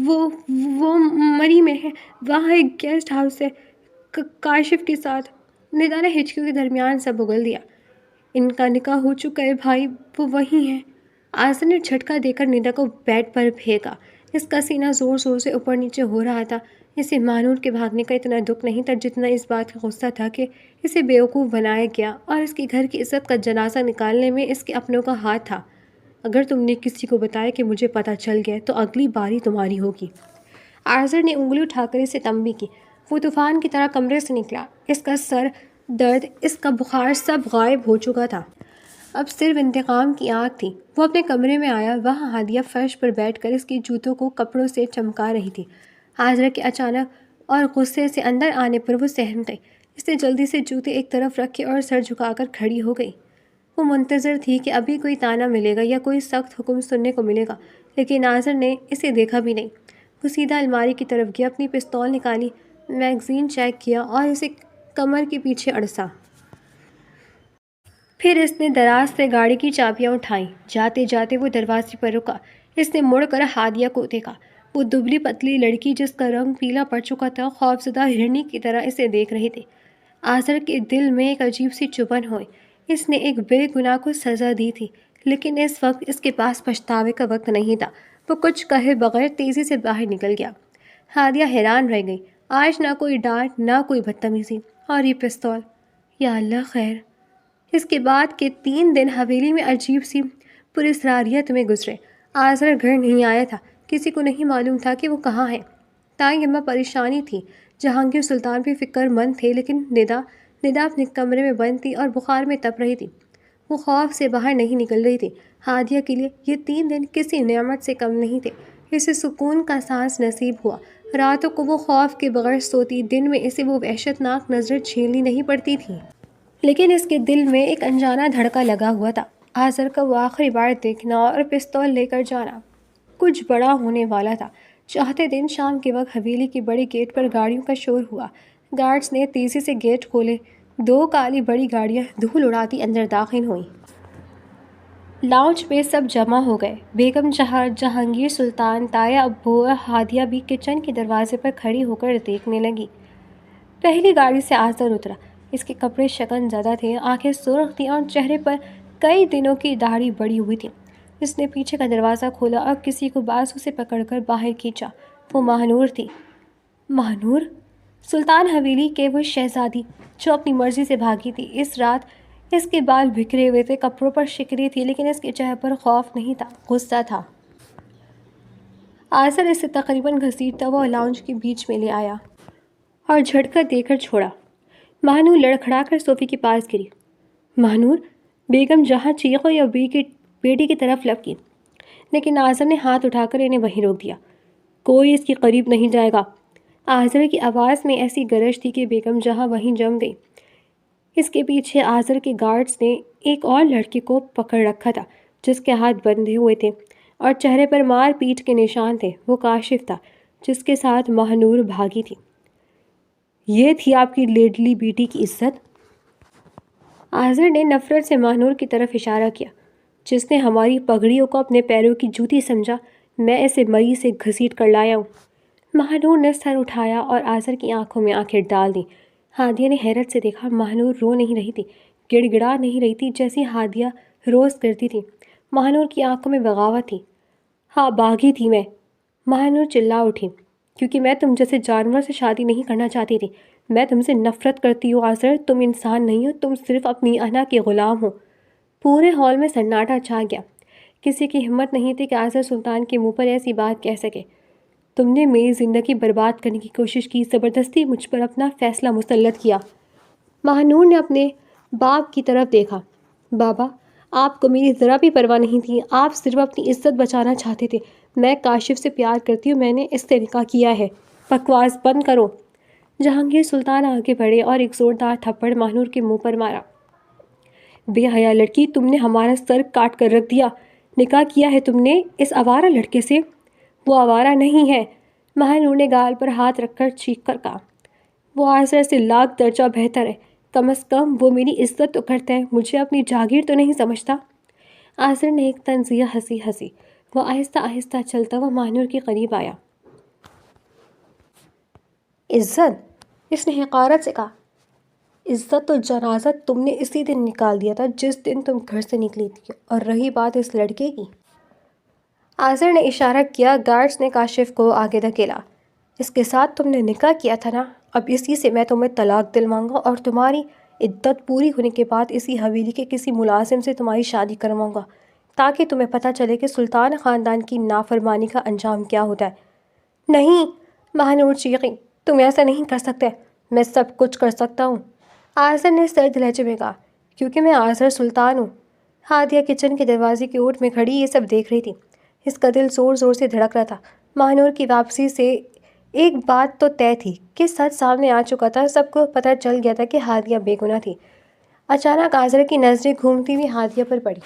وہ مری میں ہے، وہاں ایک گیسٹ ہاؤس ہے، کاشف کے ساتھ۔ ندا نے ہچکیوں کے درمیان سب اگل دیا۔ ان کا نکاح ہو چکا ہے بھائی، وہ وہیں ہے۔ آذر نے جھٹکا دے کر ندا کو بیڈ پر پھینکا۔ اس کا سینہ زور زور سے اوپر نیچے ہو رہا تھا۔ اسے مانور کے بھاگنے کا اتنا دکھ نہیں تھا جتنا اس بات کا غصہ تھا کہ اسے بیوقوف بنایا گیا اور اس کے گھر کی عزت کا جنازہ نکالنے میں اس کے اپنوں کا ہاتھ تھا۔ اگر تم نے کسی کو بتایا کہ مجھے پتہ چل گیا تو اگلی باری تمہاری ہوگی۔ آذر نے انگلی اٹھا کر اسے تنبیہ کی۔ وہ طوفان کی طرح کمرے سے نکلا۔ اس کا سر درد، اس کا بخار سب غائب ہو چکا تھا۔ اب صرف انتقام کی آگ تھی۔ وہ اپنے کمرے میں آیا۔ وہاں ہادیہ فرش پر بیٹھ کر اس کے جوتوں کو کپڑوں سے چمکا رہی تھی۔ آذر کے اچانک اور غصے سے اندر آنے پر وہ سہم گئی۔ اس نے جلدی سے جوتے ایک طرف رکھے اور سر جھکا کر کھڑی ہو گئی۔ وہ منتظر تھی کہ ابھی کوئی طعنہ ملے گا یا کوئی سخت حکم سننے کو ملے گا، لیکن آذر نے اسے دیکھا بھی نہیں۔ وہ سیدھا الماری کی طرف گیا، اپنی پستول نکالی، میگزین چیک کیا اور اسے کمر کے پیچھے اڑسا۔ پھر اس نے دراز سے گاڑی کی چابیاں اٹھائیں۔ جاتے جاتے وہ دروازے پر رکا۔ اس نے مڑ کر ہادیہ کو دیکھا۔ وہ دبلی پتلی لڑکی جس کا رنگ پیلا پڑ چکا تھا، خوفزدہ ہرنی کی طرح اسے دیکھ رہی تھی۔ آذر کے دل میں ایک عجیب سی چبھن ہوئی۔ اس نے ایک بے گناہ کو سزا دی تھی، لیکن اس وقت اس کے پاس پچھتاوے کا وقت نہیں تھا۔ وہ کچھ کہے بغیر تیزی سے باہر نکل گیا۔ ہادیہ حیران رہ گئی۔ آج نہ کوئی ڈانٹ، نہ کوئی بدتمیزی، اور یہ پستول! یا اللہ خیر! اس کے بعد کے 3 دن حویلی میں عجیب سی پراسراریت میں گزرے۔ آذر گھر نہیں آیا تھا۔ کسی کو نہیں معلوم تھا کہ وہ کہاں ہے۔ تائیں اماں پریشانی تھی۔ جہانگیر سلطان بھی فکر مند تھے، لیکن ندا اپنے کمرے میں بند تھی اور بخار میں تپ رہی تھی۔ وہ خوف سے باہر نہیں نکل رہی تھی۔ ہادیہ کے لیے یہ 3 دن کسی نعمت سے کم نہیں تھے۔ اسے سکون کا سانس نصیب ہوا۔ راتوں کو وہ خوف کے بغیر سوتی، دن میں اسے وہ وحشتناک نظریں جھیلنی نہیں پڑتی تھیں۔ لیکن اس کے دل میں ایک انجانا دھڑکا لگا ہوا تھا۔ آذر کا وہ آخری بار دیکھنا اور پستول لے کر جانا کچھ بڑا ہونے والا تھا۔ چوتھے دن شام کے وقت حویلی کے بڑے گیٹ پر گاڑیوں کا شور ہوا۔ گارڈز نے تیزی سے گیٹ کھولے۔ 2 کالی بڑی گاڑیاں دھول اڑاتی اندر داخل ہوئیں۔ لاؤنج پہ سب جمع ہو گئے۔ بیگم جہانگیر سلطان، تایا، ابو اور ہادیہ بھی کچن کے دروازے پر کھڑی ہو کر دیکھنے لگی۔ پہلی گاڑی سے آذر اترا۔ اس کے کپڑے شکن زدہ تھے، آنکھیں سرخ تھیں اور چہرے پر کئی دنوں کی داڑھی بڑھی ہوئی تھی۔ اس نے پیچھے کا دروازہ کھولا اور کسی کو بازو سے پکڑ کر باہر کھینچا۔ وہ ماہنور تھی۔ ماہنور؟ سلطان حویلی کے وہ شہزادی جو اپنی مرضی سے بھاگی تھی۔ اس رات اس کے بال بکھرے ہوئے تھے، کپڑوں پر شکنی تھی، لیکن اس کے چہرے پر خوف نہیں تھا، غصہ تھا۔ آذر اسے تقریباً گھسیٹتا ہوا لاؤنج کے بیچ میں لے آیا اور جھٹکا دے کر چھوڑا۔ ماہنور لڑکھڑا کر صوفے کے پاس گری۔ ماہنور! بیگم جہاں چیخوں یا بیٹی کی طرف لپکی، لیکن آذر نے ہاتھ اٹھا کر انہیں وہیں روک دیا۔ کوئی اس کے قریب نہیں جائے گا۔ آذر کی آواز میں ایسی گرج تھی کہ بیگم جہاں وہیں جم گئی۔ اس کے پیچھے آذر کے گارڈز نے ایک اور لڑکے کو پکڑ رکھا تھا جس کے ہاتھ بندھے ہوئے تھے اور چہرے پر مار پیٹ کے نشان تھے۔ وہ کاشف تھا جس کے ساتھ ماہنور بھاگی تھی۔ یہ تھی آپ کی لیڈلی بیٹی کی عزت؟ آذر نے نفرت سے ماہنور کی طرف اشارہ کیا۔ جس نے ہماری پگڑیوں کو اپنے پیروں کی جوتی سمجھا، میں اسے مری سے گھسیٹ کر لایا ہوں۔ ماہنور نے سر اٹھایا اور آذر کی آنکھوں میں آنکھیں ڈال دیں۔ ہادیہ نے حیرت سے دیکھا۔ ماہنور رو نہیں رہی تھی، گڑ گڑا نہیں رہی تھی جیسی ہادیہ روز کرتی تھی۔ ماہنور کی آنکھوں میں بغاوت تھی۔ ہاں، باغی تھی میں، ماہنور چلا اٹھی، کیونکہ میں تم جیسے جانور سے شادی نہیں کرنا چاہتی تھی۔ میں تم سے نفرت کرتی ہوں آذر، تم انسان نہیں ہو، تم صرف اپنی انا کے غلام ہو۔ پورے ہال میں سناٹا چھا گیا۔ کسی کی ہمت نہیں تھی کہ آذر سلطان کے منہ پر ایسی بات کہہ سکے۔ تم نے میری زندگی برباد کرنے کی کوشش کی، زبردستی مجھ پر اپنا فیصلہ مسلط کیا۔ ماہنور نے اپنے باپ کی طرف دیکھا۔ بابا، آپ کو میری ذرا بھی پرواہ نہیں تھی، آپ صرف اپنی عزت بچانا چاہتے تھے۔ میں کاشف سے پیار کرتی ہوں، میں نے اس سے نکاح کیا ہے۔ بکواس بند کرو۔ جہانگیر سلطان آگے بڑھے اور ایک زوردار تھپڑ ماہنور کے منہ پر مارا۔ بے حیا لڑکی، تم نے ہمارا سر کاٹ کر رکھ دیا۔ نکاح کیا ہے تم نے اس آوارہ لڑکے سے؟ وہ آوارہ نہیں ہے، ماہنور نے گال پر ہاتھ رکھ کر چیخ کر کہا۔ وہ آذر سے لاکھ درجہ بہتر ہے، کم از کم وہ میری عزت تو کرتا ہے، مجھے اپنی جاگیر تو نہیں سمجھتا۔ آذر نے ایک طنزیہ ہنسی۔ وہ آہستہ آہستہ چلتا ہوا ماہنور کے قریب آیا۔ عزت؟ اس نے حقارت سے کہا۔ عزت و جنازہ تم نے اسی دن نکال دیا تھا جس دن تم گھر سے نکلی تھی، اور رہی بات اس لڑکے کی۔ آذر نے اشارہ کیا۔ گارڈز نے کاشف کو آگے دھکیلا۔ اس کے ساتھ تم نے نکاح کیا تھا نا، اب اسی سے میں تمہیں طلاق دلواؤں گا اور تمہاری عدت پوری ہونے کے بعد اسی حویلی کے کسی ملازم سے تمہاری شادی کرواؤں گا، تاکہ تمہیں پتہ چلے کہ سلطان خاندان کی نافرمانی کا انجام کیا ہوتا ہے۔ نہیں، مہنور چیخی، تم ایسا نہیں کر سکتے، میں سب کچھ کر سکتا ہوں، آذر نے سرد لہجے میں کہا، کیونکہ میں آذر سلطان ہوں۔ ہادیہ کچن کے دروازے کی اوٹ میں کھڑی یہ سب دیکھ رہی تھی۔ اس کا دل زور زور سے دھڑک رہا تھا۔ مہنور کی واپسی سے ایک بات تو طے تھی کہ سچ سامنے آ چکا تھا، سب کو پتہ چل گیا تھا کہ ہادیہ بے گناہ تھی۔ اچانک آذر کی نظریں گھومتی ہوئی ہادیہ پر پڑی۔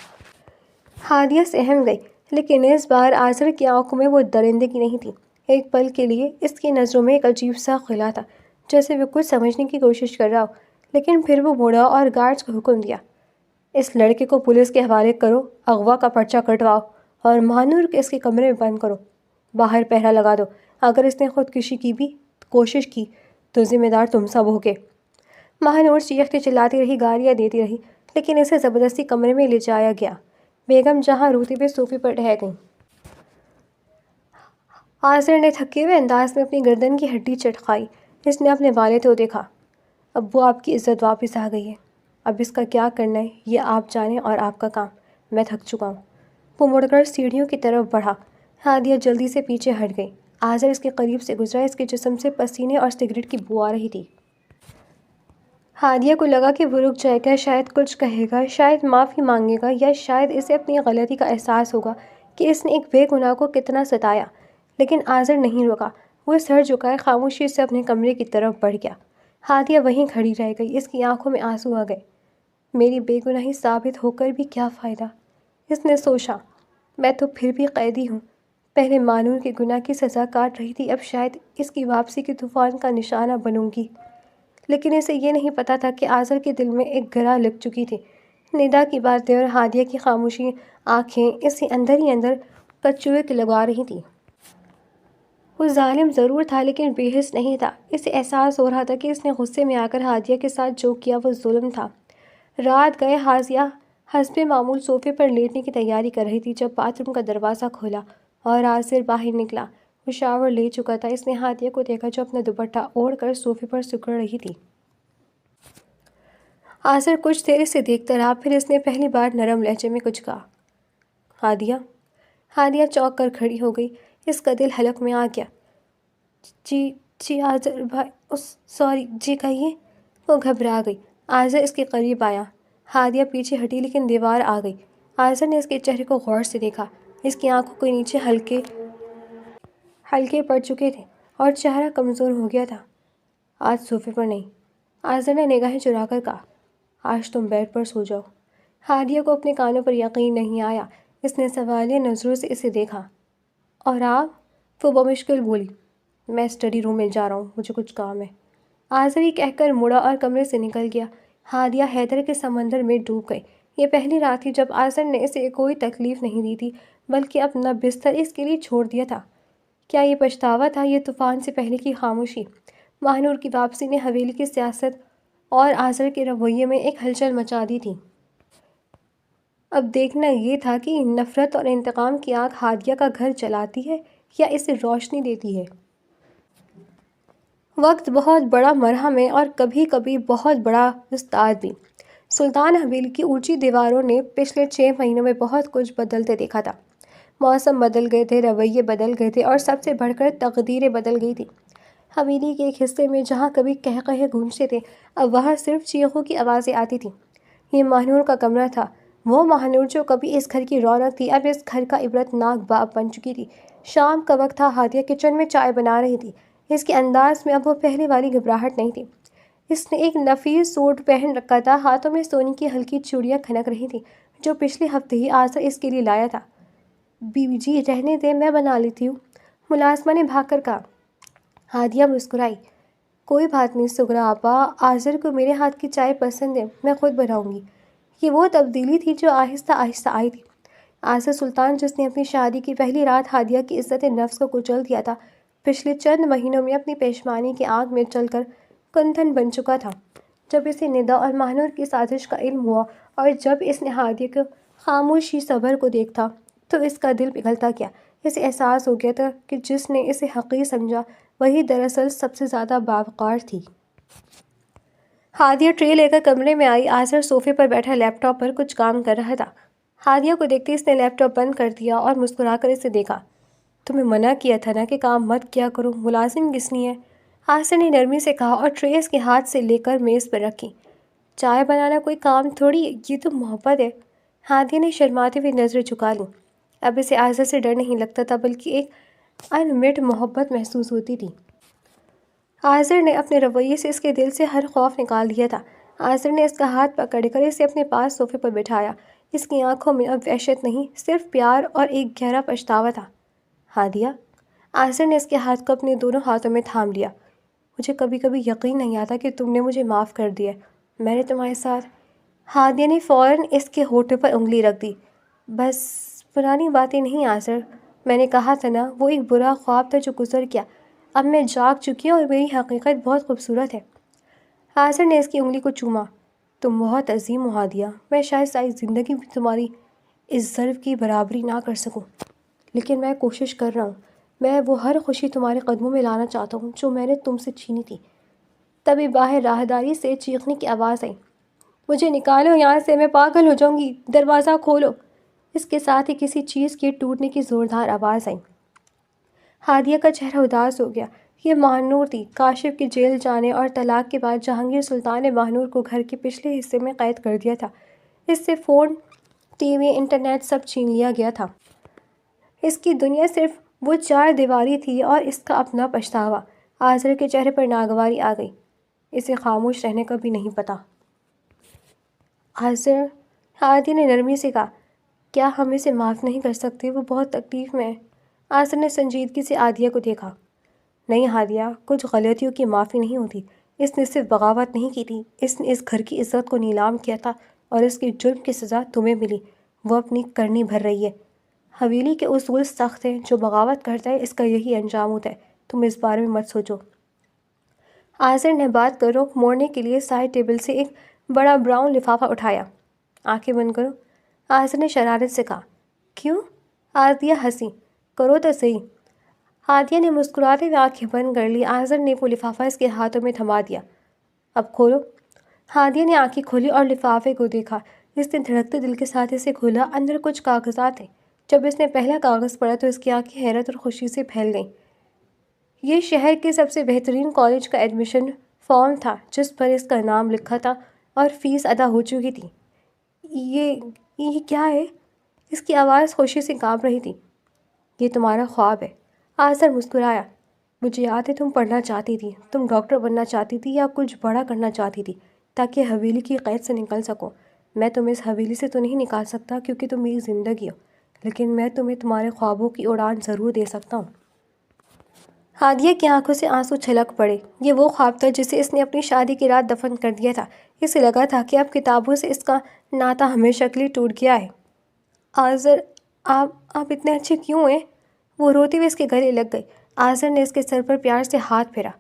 ہادیہ سہم گئی، لیکن اس بار آذر کی آنکھوں میں وہ درندگی نہیں تھی۔ ایک پل کے لیے اس کی نظروں میں ایک عجیب سا خلا تھا، جیسے وہ کچھ سمجھنے کی کوشش کر رہا ہو، لیکن پھر وہ مڑا اور گارڈز کو حکم دیا، اس لڑکے کو پولیس کے حوالے کرو، اغوا کا پرچہ کٹواؤ اور مہنور کو اس کے کمرے میں بند کرو، باہر پہرا لگا دو، اگر اس نے خودکشی کی بھی کوشش کی تو ذمہ دار تم سب ہوگے۔ مہنور چیختی چلاتی رہی، گالیاں دیتی رہی، لیکن اسے زبردستی کمرے میں لے جایا گیا۔ بیگم جہاں روتی ہوئے صوفے پر ڈھہ گئیں۔ آذر نے تھکے ہوئے انداز میں اپنی گردن کی ہڈی چٹکائی۔ اس نے اپنے والد کو دیکھا۔ ابو، آپ کی عزت واپس آ گئی ہے، اب اس کا کیا کرنا ہے یہ آپ جانیں اور آپ کا کام، میں تھک چکا ہوں۔ وہ مڑ کر سیڑھیوں کی طرف بڑھا۔ ہادیہ جلدی سے پیچھے ہٹ گئی۔ آذر اس کے قریب سے گزرا، اس کے جسم سے پسینے اور سگریٹ کی بو آ رہی تھی۔ ہادیہ کو لگا کہ وہ رک جائے گا، شاید کچھ کہے گا، شاید معافی مانگے گا، یا شاید اسے اپنی غلطی کا احساس ہوگا کہ اس نے ایک بے گناہ کو کتنا ستایا، لیکن آذر نہیں رکا۔ وہ سر جھکائے خاموشی سے اپنے کمرے کی طرف بڑھ گیا۔ ہادیہ وہیں کھڑی رہ گئی، اس کی آنکھوں میں آنسو آ گئے۔ میری بے گناہی ثابت ہو کر بھی کیا فائدہ؟ اس نے سوچا، میں تو پھر بھی قیدی ہوں، پہلے مانور کے گناہ کی سزا کاٹ رہی تھی، اب شاید اس کی واپسی کے طوفان کا نشانہ بنوں گی۔ لیکن اسے یہ نہیں پتہ تھا کہ آذر کے دل میں ایک گرہ لگ چکی تھی۔ ندا کی باتیں اور ہادیہ کی خاموشی آنکھیں اسے اندر ہی اندر کچوے لگا رہی تھیں۔ وہ ظالم ضرور تھا لیکن بے حس نہیں تھا۔ اسے احساس ہو رہا تھا کہ اس نے غصے میں آ کر ہادیہ کے ساتھ جو کیا وہ ظلم تھا۔ رات گئے ہادیہ حسب معمول صوفے پر لیٹنے کی تیاری کر رہی تھی جب باتھ روم کا دروازہ کھولا اور آذر باہر نکلا۔ وہ شاور لے چکا تھا۔ اس نے ہادیہ کو دیکھا جو اپنا دوپٹہ اوڑھ کر صوفے پر سکڑ رہی تھی۔ آذر کچھ دیر اسے دیکھتا رہا، پھر اس نے پہلی بار نرم لہجے میں کچھ کہا، ہادیہ۔ ہادیہ چونک کر کھڑی ہو گئی، اس کا دل حلق میں آ گیا۔ جی آذر بھائی، سوری، جی کہیے۔ وہ گھبرا گئی۔ آذر اس کے قریب آیا۔ ہادیہ پیچھے ہٹی لیکن دیوار آ گئی۔ آذر نے اس کے چہرے کو غور سے دیکھا۔ اس کی آنکھوں کے نیچے ہلکے پڑ چکے تھے اور چہرہ کمزور ہو گیا تھا۔ آج صوفے پر نہیں، آذر نے نگاہیں چرا کر کہا، آج تم بیڈ پر سو جاؤ۔ ہادیہ کو اپنے کانوں پر یقین نہیں آیا۔ اس نے سوالیہ نظروں سے اسے دیکھا۔ اور آپ؟ وہ بمشکل بولی، میں اسٹڈی روم میں جا رہا ہوں، مجھے کچھ کام ہے۔ آذر یہ کہہ کر مڑا اور کمرے سے نکل گیا۔ ہادیہ حیدر کے سمندر میں ڈوب گئی۔ یہ پہلی رات تھی جب آذر نے اسے کوئی تکلیف نہیں دی تھی، بلکہ اپنا بستر اس کے لیے چھوڑ دیا تھا۔ کیا یہ پچھتاوا تھا، یہ طوفان سے پہلے کی خاموشی؟ مہنور کی واپسی نے حویلی کی سیاست اور آذر کے رویے میں ایک ہلچل مچا دی تھی۔ اب دیکھنا یہ تھا کہ نفرت اور انتقام کی آگ ہادیہ کا گھر جلاتی ہے یا اسے روشنی دیتی ہے۔ وقت بہت بڑا مرہم ہے اور کبھی کبھی بہت بڑا استاد بھی۔ سلطان حویلی کی اونچی دیواروں نے پچھلے 6 مہینوں میں بہت کچھ بدلتے دیکھا تھا۔ موسم بدل گئے تھے، رویے بدل گئے تھے اور سب سے بڑھ کر تقدیریں بدل گئی تھیں۔ حویلی کے ایک حصے میں جہاں کبھی قہقہے گونجتے تھے، اب وہاں صرف چیخوں کی آوازیں آتی تھیں۔ یہ مہنور کا کمرہ تھا، وہ مہنور جو کبھی اس گھر کی رونق تھی، اب اس گھر کا عبرتناک باپ بن چکی تھی۔ شام کا وقت تھا، ہادیہ کچن میں چائے بنا رہی تھی۔ اس کے انداز میں اب وہ پہلے والی گھبراہٹ نہیں تھی۔ اس نے ایک نفیس سوٹ پہن رکھا تھا، ہاتھوں میں سونے کی ہلکی چوڑیاں کھنک رہی تھیں جو پچھلے ہفتے ہی آذر اس کے لیے لایا تھا۔ بیوی جی رہنے دیں، میں بنا لیتی ہوں، ملازمہ نے بھاگ کر کہا۔ ہادیہ مسکرائی، کوئی بات نہیں سغرا آپا، آذر کو میرے ہاتھ کی چائے پسند ہے، میں خود بناؤں گی۔ یہ وہ تبدیلی تھی جو آہستہ آہستہ آئی تھی۔ آذر سلطان، جس نے اپنی شادی کی پہلی رات ہادیہ کی عزت نفس کو کچل دیا تھا، پچھلے چند مہینوں میں اپنی پیشمانی کی آگ میں چل کر کندھن بن چکا تھا۔ جب اسے ندا اور مہنور کی سازش کا علم ہوا اور جب اس نے ہادیہ کے خاموشی صبر کو دیکھا تو اس کا دل پگھلتا گیا۔ اسے احساس ہو گیا تھا کہ جس نے اسے حقیر سمجھا وہی دراصل سب سے زیادہ باوقار تھی۔ ہادیہ ٹرے لے کر کمرے میں آئی۔ آذر صوفے پر بیٹھا لیپ ٹاپ پر کچھ کام کر رہا تھا۔ ہادیہ کو دیکھتے اس نے لیپ ٹاپ بند کر دیا اور مسکرا کر اسے دیکھا۔ تمہیں منع کیا تھا نا کہ کام مت کیا کرو، ملازم کس لیے ہے؟ آذر نے نرمی سے کہا اور ٹرے اس کے ہاتھ سے لے کر میز پر رکھی۔ چائے بنانا کوئی کام تھوڑی، یہ تو محبت ہے۔ ہادیہ نے شرماتے ہوئے نظریں جھکا لیں۔ اب اسے آذر سے ڈر نہیں لگتا تھا بلکہ ایک انمٹ محبت محسوس ہوتی تھی۔ آذر نے اپنے رویے سے اس کے دل سے ہر خوف نکال دیا تھا۔ آذر نے اس کا ہاتھ پکڑ کر اسے اپنے پاس صوفے پر بٹھایا۔ اس کی آنکھوں میں اب وحشت نہیں، صرف پیار اور ایک گہرا پچھتاوا تھا۔ ہادیہ، آذر نے اس کے ہاتھ کو اپنے دونوں ہاتھوں میں تھام لیا۔ مجھے کبھی کبھی یقین نہیں آتا کہ تم نے مجھے معاف کر دیا ہے۔ میں نے تمہارے ساتھ… ہادیہ نے فوراً اس کے ہونٹوں پر انگلی رکھ دی۔ بس پرانی باتیں نہیں آذر، میں نے کہا تھا نا، وہ ایک برا خواب تھا جو گزر گیا۔ اب میں جاگ چکی ہوں اور میری حقیقت بہت خوبصورت ہے۔ آذر نے اس کی انگلی کو چوما۔ تم بہت عظیم ہو ہادیہ، میں شاید ساری زندگی بھی تمہاری اس ظرف کی برابری نہ کر سکوں، لیکن میں کوشش کر رہا ہوں۔ میں وہ ہر خوشی تمہارے قدموں میں لانا چاہتا ہوں جو میں نے تم سے چھینی تھی۔ تبھی باہر راہداری سے چیخنے کی آواز آئی۔ مجھے نکالو یہاں سے، میں پاگل ہو جاؤں گی، دروازہ کھولو۔ اس کے ساتھ ہی کسی چیز کے ٹوٹنے کی زوردار آواز آئی۔ ہادیہ کا چہرہ اداس ہو گیا۔ یہ ماہنور تھی۔ کاشف کے جیل جانے اور طلاق کے بعد جہانگیر سلطان نے ماہنور کو گھر کے پچھلے حصے میں قید کر دیا تھا۔ اس سے فون، ٹی وی، انٹرنیٹ سب چھین لیا گیا تھا۔ اس کی دنیا صرف وہ چار دیواری تھی اور اس کا اپنا پچھتاوا۔ آذر کے چہرے پر ناگواری آ گئی۔ اسے خاموش رہنے کا بھی نہیں پتا۔ آذر، ہادیہ نے نرمی سے کہا، کیا ہم اسے معاف نہیں کر سکتے؟ وہ بہت تکلیف میں ہے۔ آذر نے سنجیدگی سے ہادیہ کو دیکھا۔ نہیں ہادیہ، کچھ غلطیوں کی معافی نہیں ہوتی۔ اس نے صرف بغاوت نہیں کی تھی، اس نے اس گھر کی عزت کو نیلام کیا تھا اور اس کے جرم کی سزا تمہیں ملی۔ وہ اپنی کرنی بھر رہی ہے۔ حویلی کے اصول سخت ہیں، جو بغاوت کرتا ہے اس کا یہی انجام ہوتا ہے۔ تم اس بارے میں مت سوچو۔ آذر نے بات کا رخ موڑنے کے لیے سائڈ ٹیبل سے ایک بڑا براؤن لفافہ اٹھایا۔ آنکھیں بند کرو، آذر نے شرارت سے کہا۔ کیوں؟ ہادیہ ہنسی۔ کرو تو صحیح۔ ہادیہ نے مسکراتے ہوئے آنکھیں بند کر لی۔ آذر نے وہ لفافہ اس کے ہاتھوں میں تھما دیا۔ اب کھولو۔ ہادیہ نے آنکھیں کھولی اور لفافے کو دیکھا۔ اس نے دھڑکتے دل کے ساتھ اسے کھولا۔ اندر کچھ کاغذات تھے۔ جب اس نے پہلا کاغذ پڑھا تو اس کی آنکھیں حیرت اور خوشی سے پھیل گئیں۔ یہ شہر کے سب سے بہترین کالج کا ایڈمیشن فارم تھا جس پر اس کا نام لکھا تھا اور فیس ادا ہو چکی تھی۔ یہ کیا ہے؟ اس کی آواز خوشی سے کانپ رہی تھی۔ یہ تمہارا خواب ہے۔ آذر مسکرایا۔ مجھے یاد ہے تم پڑھنا چاہتی تھی، تم ڈاکٹر بننا چاہتی تھی یا کچھ بڑا کرنا چاہتی تھی تاکہ حویلی کی قید سے نکل سکو۔ میں تمہیں اس حویلی سے تو نہیں نکال سکتا کیونکہ تم میری زندگی ہو، لیکن میں تمہیں تمہارے خوابوں کی اڑان ضرور دے سکتا ہوں۔ ہادیہ کی آنکھوں سے آنسو چھلک پڑے۔ یہ وہ خواب تھا جسے اس نے اپنی شادی کی رات دفن کر دیا تھا۔ اسے لگا تھا کہ اب کتابوں سے اس کا ناطہ ہمیشہ کے لیے ٹوٹ گیا ہے۔ آذر، آپ اتنے اچھے کیوں ہیں؟ وہ روتے ہوئے اس کے گلے لگ گئی۔ آذر نے اس کے سر پر پیار سے ہاتھ پھیرا۔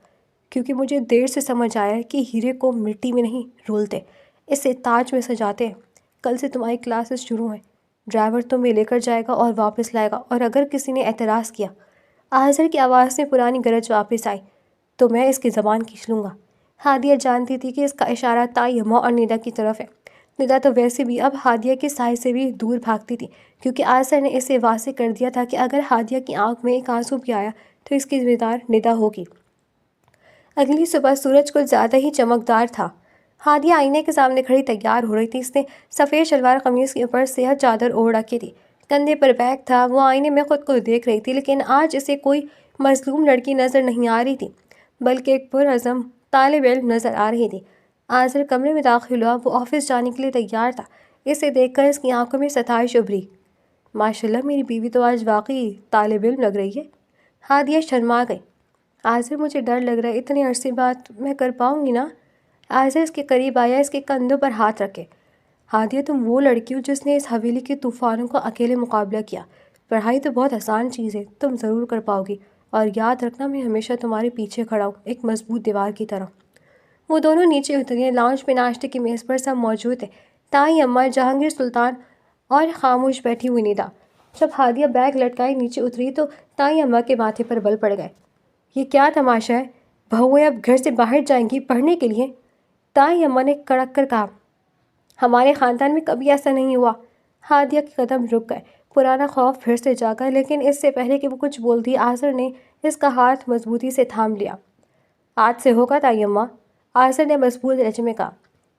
کیونکہ مجھے دیر سے سمجھ آیا کہ ہیرے کو مٹی میں نہیں رولتے، اسے تاج میں سجاتے ہیں۔ کل سے تمہاری کلاسز شروع ہیں۔ ڈرائیور تمہیں لے کر جائے گا اور واپس لائے گا، اور اگر کسی نے اعتراض کیا… آذر کی آواز میں پرانی گرج واپس آئی، تو میں اس کی زبان کھینچ لوں گا۔ ہادیہ جانتی تھی کہ اس کا اشارہ طیمہ اور ندا کی طرف ہے۔ ندا تو ویسے بھی اب ہادیہ کے سائے سے بھی دور بھاگتی تھی، کیونکہ آذر نے اسے واضح کر دیا تھا کہ اگر ہادیہ کی آنکھ میں ایک آنسو بھی آیا تو اس کی ذمہ دار ندا ہوگی۔ اگلی صبح سورج کچھ زیادہ ہی چمکدار تھا۔ ہادیہ آئینے کے سامنے کھڑی تیار ہو رہی تھی۔ اس نے سفید شلوار قمیص کے اوپر سیاہ چادر اوڑھ رکھی تھی، کندھے پر بیگ تھا۔ وہ آئینے میں خود کو دیکھ رہی تھی، لیکن آج اسے کوئی مظلوم لڑکی نظر نہیں آ رہی تھی بلکہ ایک پرعزم طالب علم نظر آ رہی تھی۔ آذر کمرے میں داخل ہوا۔ وہ آفس جانے کے لیے تیار تھا۔ اسے دیکھ کر اس کی آنکھوں میں ستائش ابھری۔ ماشاءاللہ، میری بیوی تو آج واقعی طالب علم لگ رہی ہے۔ ہادیہ شرما گئی۔ آذر، مجھے ڈر لگ رہا ہے، اتنے عرصے بعد میں کر پاؤں گی نا؟ آذر اس کے قریب آیا، اس کے کندھوں پر ہاتھ رکھے۔ ہادیہ، تم وہ لڑکی ہو جس نے اس حویلی کے طوفانوں کا اکیلے مقابلہ کیا۔ پڑھائی تو بہت آسان چیز ہے، تم ضرور کر پاؤ گی، اور یاد رکھنا میں ہمیشہ تمہارے پیچھے کھڑا ہوں، ایک مضبوط دیوار کی طرح۔ وہ دونوں نیچے اترے۔ لاؤنج میں ناشتے کی میز پر سب موجود تھے، تائی اماں، جہانگیر سلطان اور خاموش بیٹھی ہوئی ندا۔ جب ہادیہ بیگ لٹکائے نیچے اتری تو تائی اماں کے ماتھے پر بل پڑ گئے۔ یہ کیا تماشا ہے؟ بہویں اب گھر سے باہر جائیں گی پڑھنے کے لیے؟ تائی اماں نے کڑک کر کہا۔ ہمارے خاندان میں کبھی ایسا نہیں ہوا۔ ہادیہ کے قدم رک گئے۔ پرانا خوف پھر سے جاگا، لیکن اس سے پہلے کہ وہ کچھ بولتی آذر نے اس کا ہاتھ مضبوطی سے تھام لیا۔ آج سے ہوگا تائی اماں، آذر نے مضبوط لہجے میں کہا۔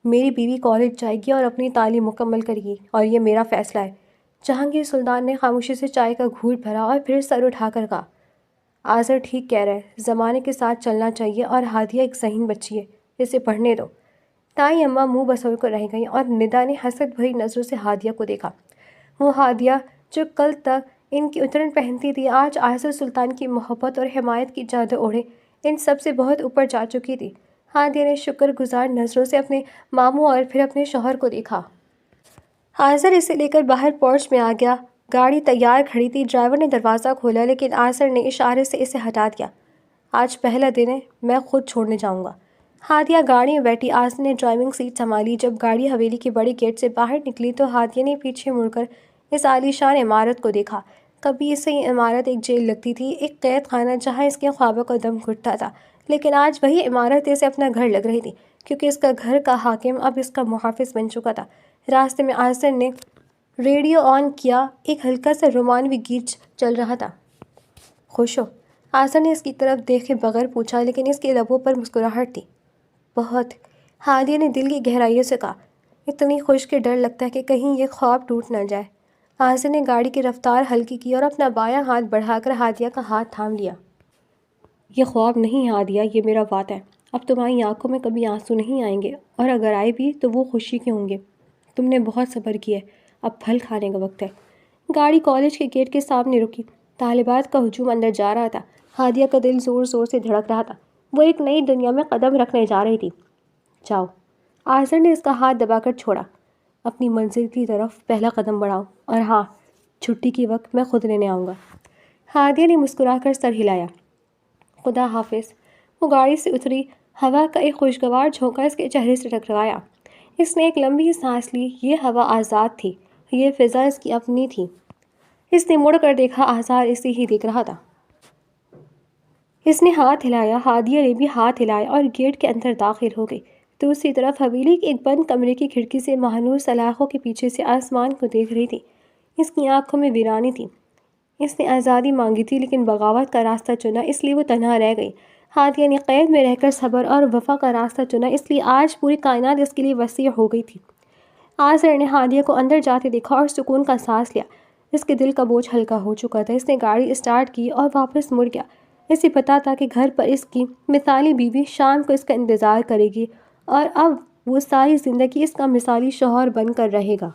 میری بیوی کالج جائے گی اور اپنی تعلیم مکمل کرے گی، اور یہ میرا فیصلہ ہے۔ جہانگیر سلطان نے خاموشی سے چائے کا گھونٹ بھرا اور پھر سر اٹھا کر کہا، آذر ٹھیک کہہ رہے، زمانے کے ساتھ چلنا چاہیے، اور ہادیہ ایک ذہین بچی ہے، اسے پڑھنے دو۔ تائی اماں منہ بسول کر رہ گئیں اور ندا نے حسد بھری نظروں سے ہادیہ کو دیکھا۔ وہ ہادیہ جو کل تک ان کی اترن پہنتی تھی، آج آذر سلطان کی محبت اور حمایت کی چادر اوڑھے ان سب سے بہت اوپر جا چکی تھی۔ ہادیہ نے شکر گزار نظروں سے اپنے ماموں اور پھر اپنے شوہر کو دیکھا۔ آذر اسے لے کر باہر پورچ میں آ گیا۔ گاڑی تیار کھڑی تھی۔ ڈرائیور نے دروازہ کھولا، لیکن آذر نے اشارے سے اسے ہٹا دیا۔ آج پہلا دن ہے، میں خود چھوڑنے جاؤں گا۔ ہادیہ گاڑی میں بیٹھی۔ آذر نے ڈرائیونگ سیٹ سنبھالی۔ جب گاڑی حویلی کے بڑے گیٹ سے باہر نکلی تو ہادیہ نے پیچھے مڑ کر اس عالیشان عمارت کو دیکھا۔ کبھی اسے یہ عمارت ایک جیل لگتی تھی، ایک قید خانہ جہاں اس کے خوابوں کا دم گھٹتا تھا، لیکن آج وہی عمارت اسے اپنا گھر لگ رہی تھی، کیونکہ اس کا گھر کا حاکم اب اس کا محافظ بن چکا تھا۔ راستے میں آذر نے ریڈیو آن کیا۔ ایک ہلکا سا رومانوی گیت چل رہا تھا۔ خوش ہو؟ آذر نے اس کی طرف دیکھے بغیر پوچھا، لیکن اس کے لبوں پر مسکراہٹ تھی۔ بہت، ہادیہ نے دل کی گہرائیوں سے کہا۔ اتنی خوش کہ ڈر لگتا ہے کہ کہیں یہ خواب ٹوٹ نہ جائے۔ آذر نے گاڑی کی رفتار ہلکی کی اور اپنا بایاں ہاتھ بڑھا کر ہادیہ کا ہاتھ تھام لیا۔ یہ خواب نہیں ہے ہادیہ، یہ میرا وعدہ ہے۔ اب تمہاری آنکھوں میں کبھی آنسو نہیں آئیں گے، اور اگر آئے بھی تو وہ خوشی کے ہوں گے۔ تم نے بہت صبر کیا ہے، اب پھل کھانے کا وقت ہے۔ گاڑی کالج کے گیٹ کے سامنے رکی۔ طالبات کا ہجوم اندر جا رہا تھا۔ ہادیہ کا دل زور زور سے دھڑک رہا تھا۔ وہ ایک نئی دنیا میں قدم رکھنے جا رہی تھی۔ جاؤ، آذر نے اس کا ہاتھ دبا کر چھوڑا۔ اپنی منزل کی طرف پہلا قدم بڑھاؤ، اور ہاں، چھٹی کے وقت میں خود لینے آؤں گا۔ ہادیہ نے مسکرا کر سر ہلایا۔ خدا حافظ۔ وہ گاڑی سے اتری۔ ہوا کا ایک خوشگوار جھونکا اس کے چہرے سے ٹکرایا۔ اس نے ایک لمبی سانس لی۔ یہ ہوا آزاد تھی، یہ فضا اس کی اپنی تھی۔ اس نے مڑ کر دیکھا، آذر اسے ہی دیکھ رہا تھا۔ اس نے ہاتھ ہلایا، ہادیہ نے بھی ہاتھ ہلایا اور گیٹ کے اندر داخل ہو گئی۔ دوسری طرف حویلی کے ایک بند کمرے کی کھڑکی سے مہنور سلاخوں کے پیچھے سے آسمان کو دیکھ رہی تھی۔ اس کی آنکھوں میں ویرانی تھی۔ اس نے آزادی مانگی تھی، لیکن بغاوت کا راستہ چنا، اس لیے وہ تنہا رہ گئی۔ ہادیہ نے قید میں رہ کر صبر اور وفا کا راستہ چنا، اس لیے آج پوری کائنات اس کے لیے وسیع ہو گئی تھی۔ آذر نے ہادیہ کو اندر جاتے دیکھا اور سکون کا سانس لیا۔ اس کے دل کا بوجھ ہلکا ہو چکا تھا۔ اس نے گاڑی اسٹارٹ کی اور واپس مڑ گیا۔ اسے پتہ تھا کہ گھر پر اس کی مثالی بیوی شام کو اس کا انتظار کرے گی، اور اب وہ ساری زندگی اس کا مثالی شوہر بن کر رہے گا۔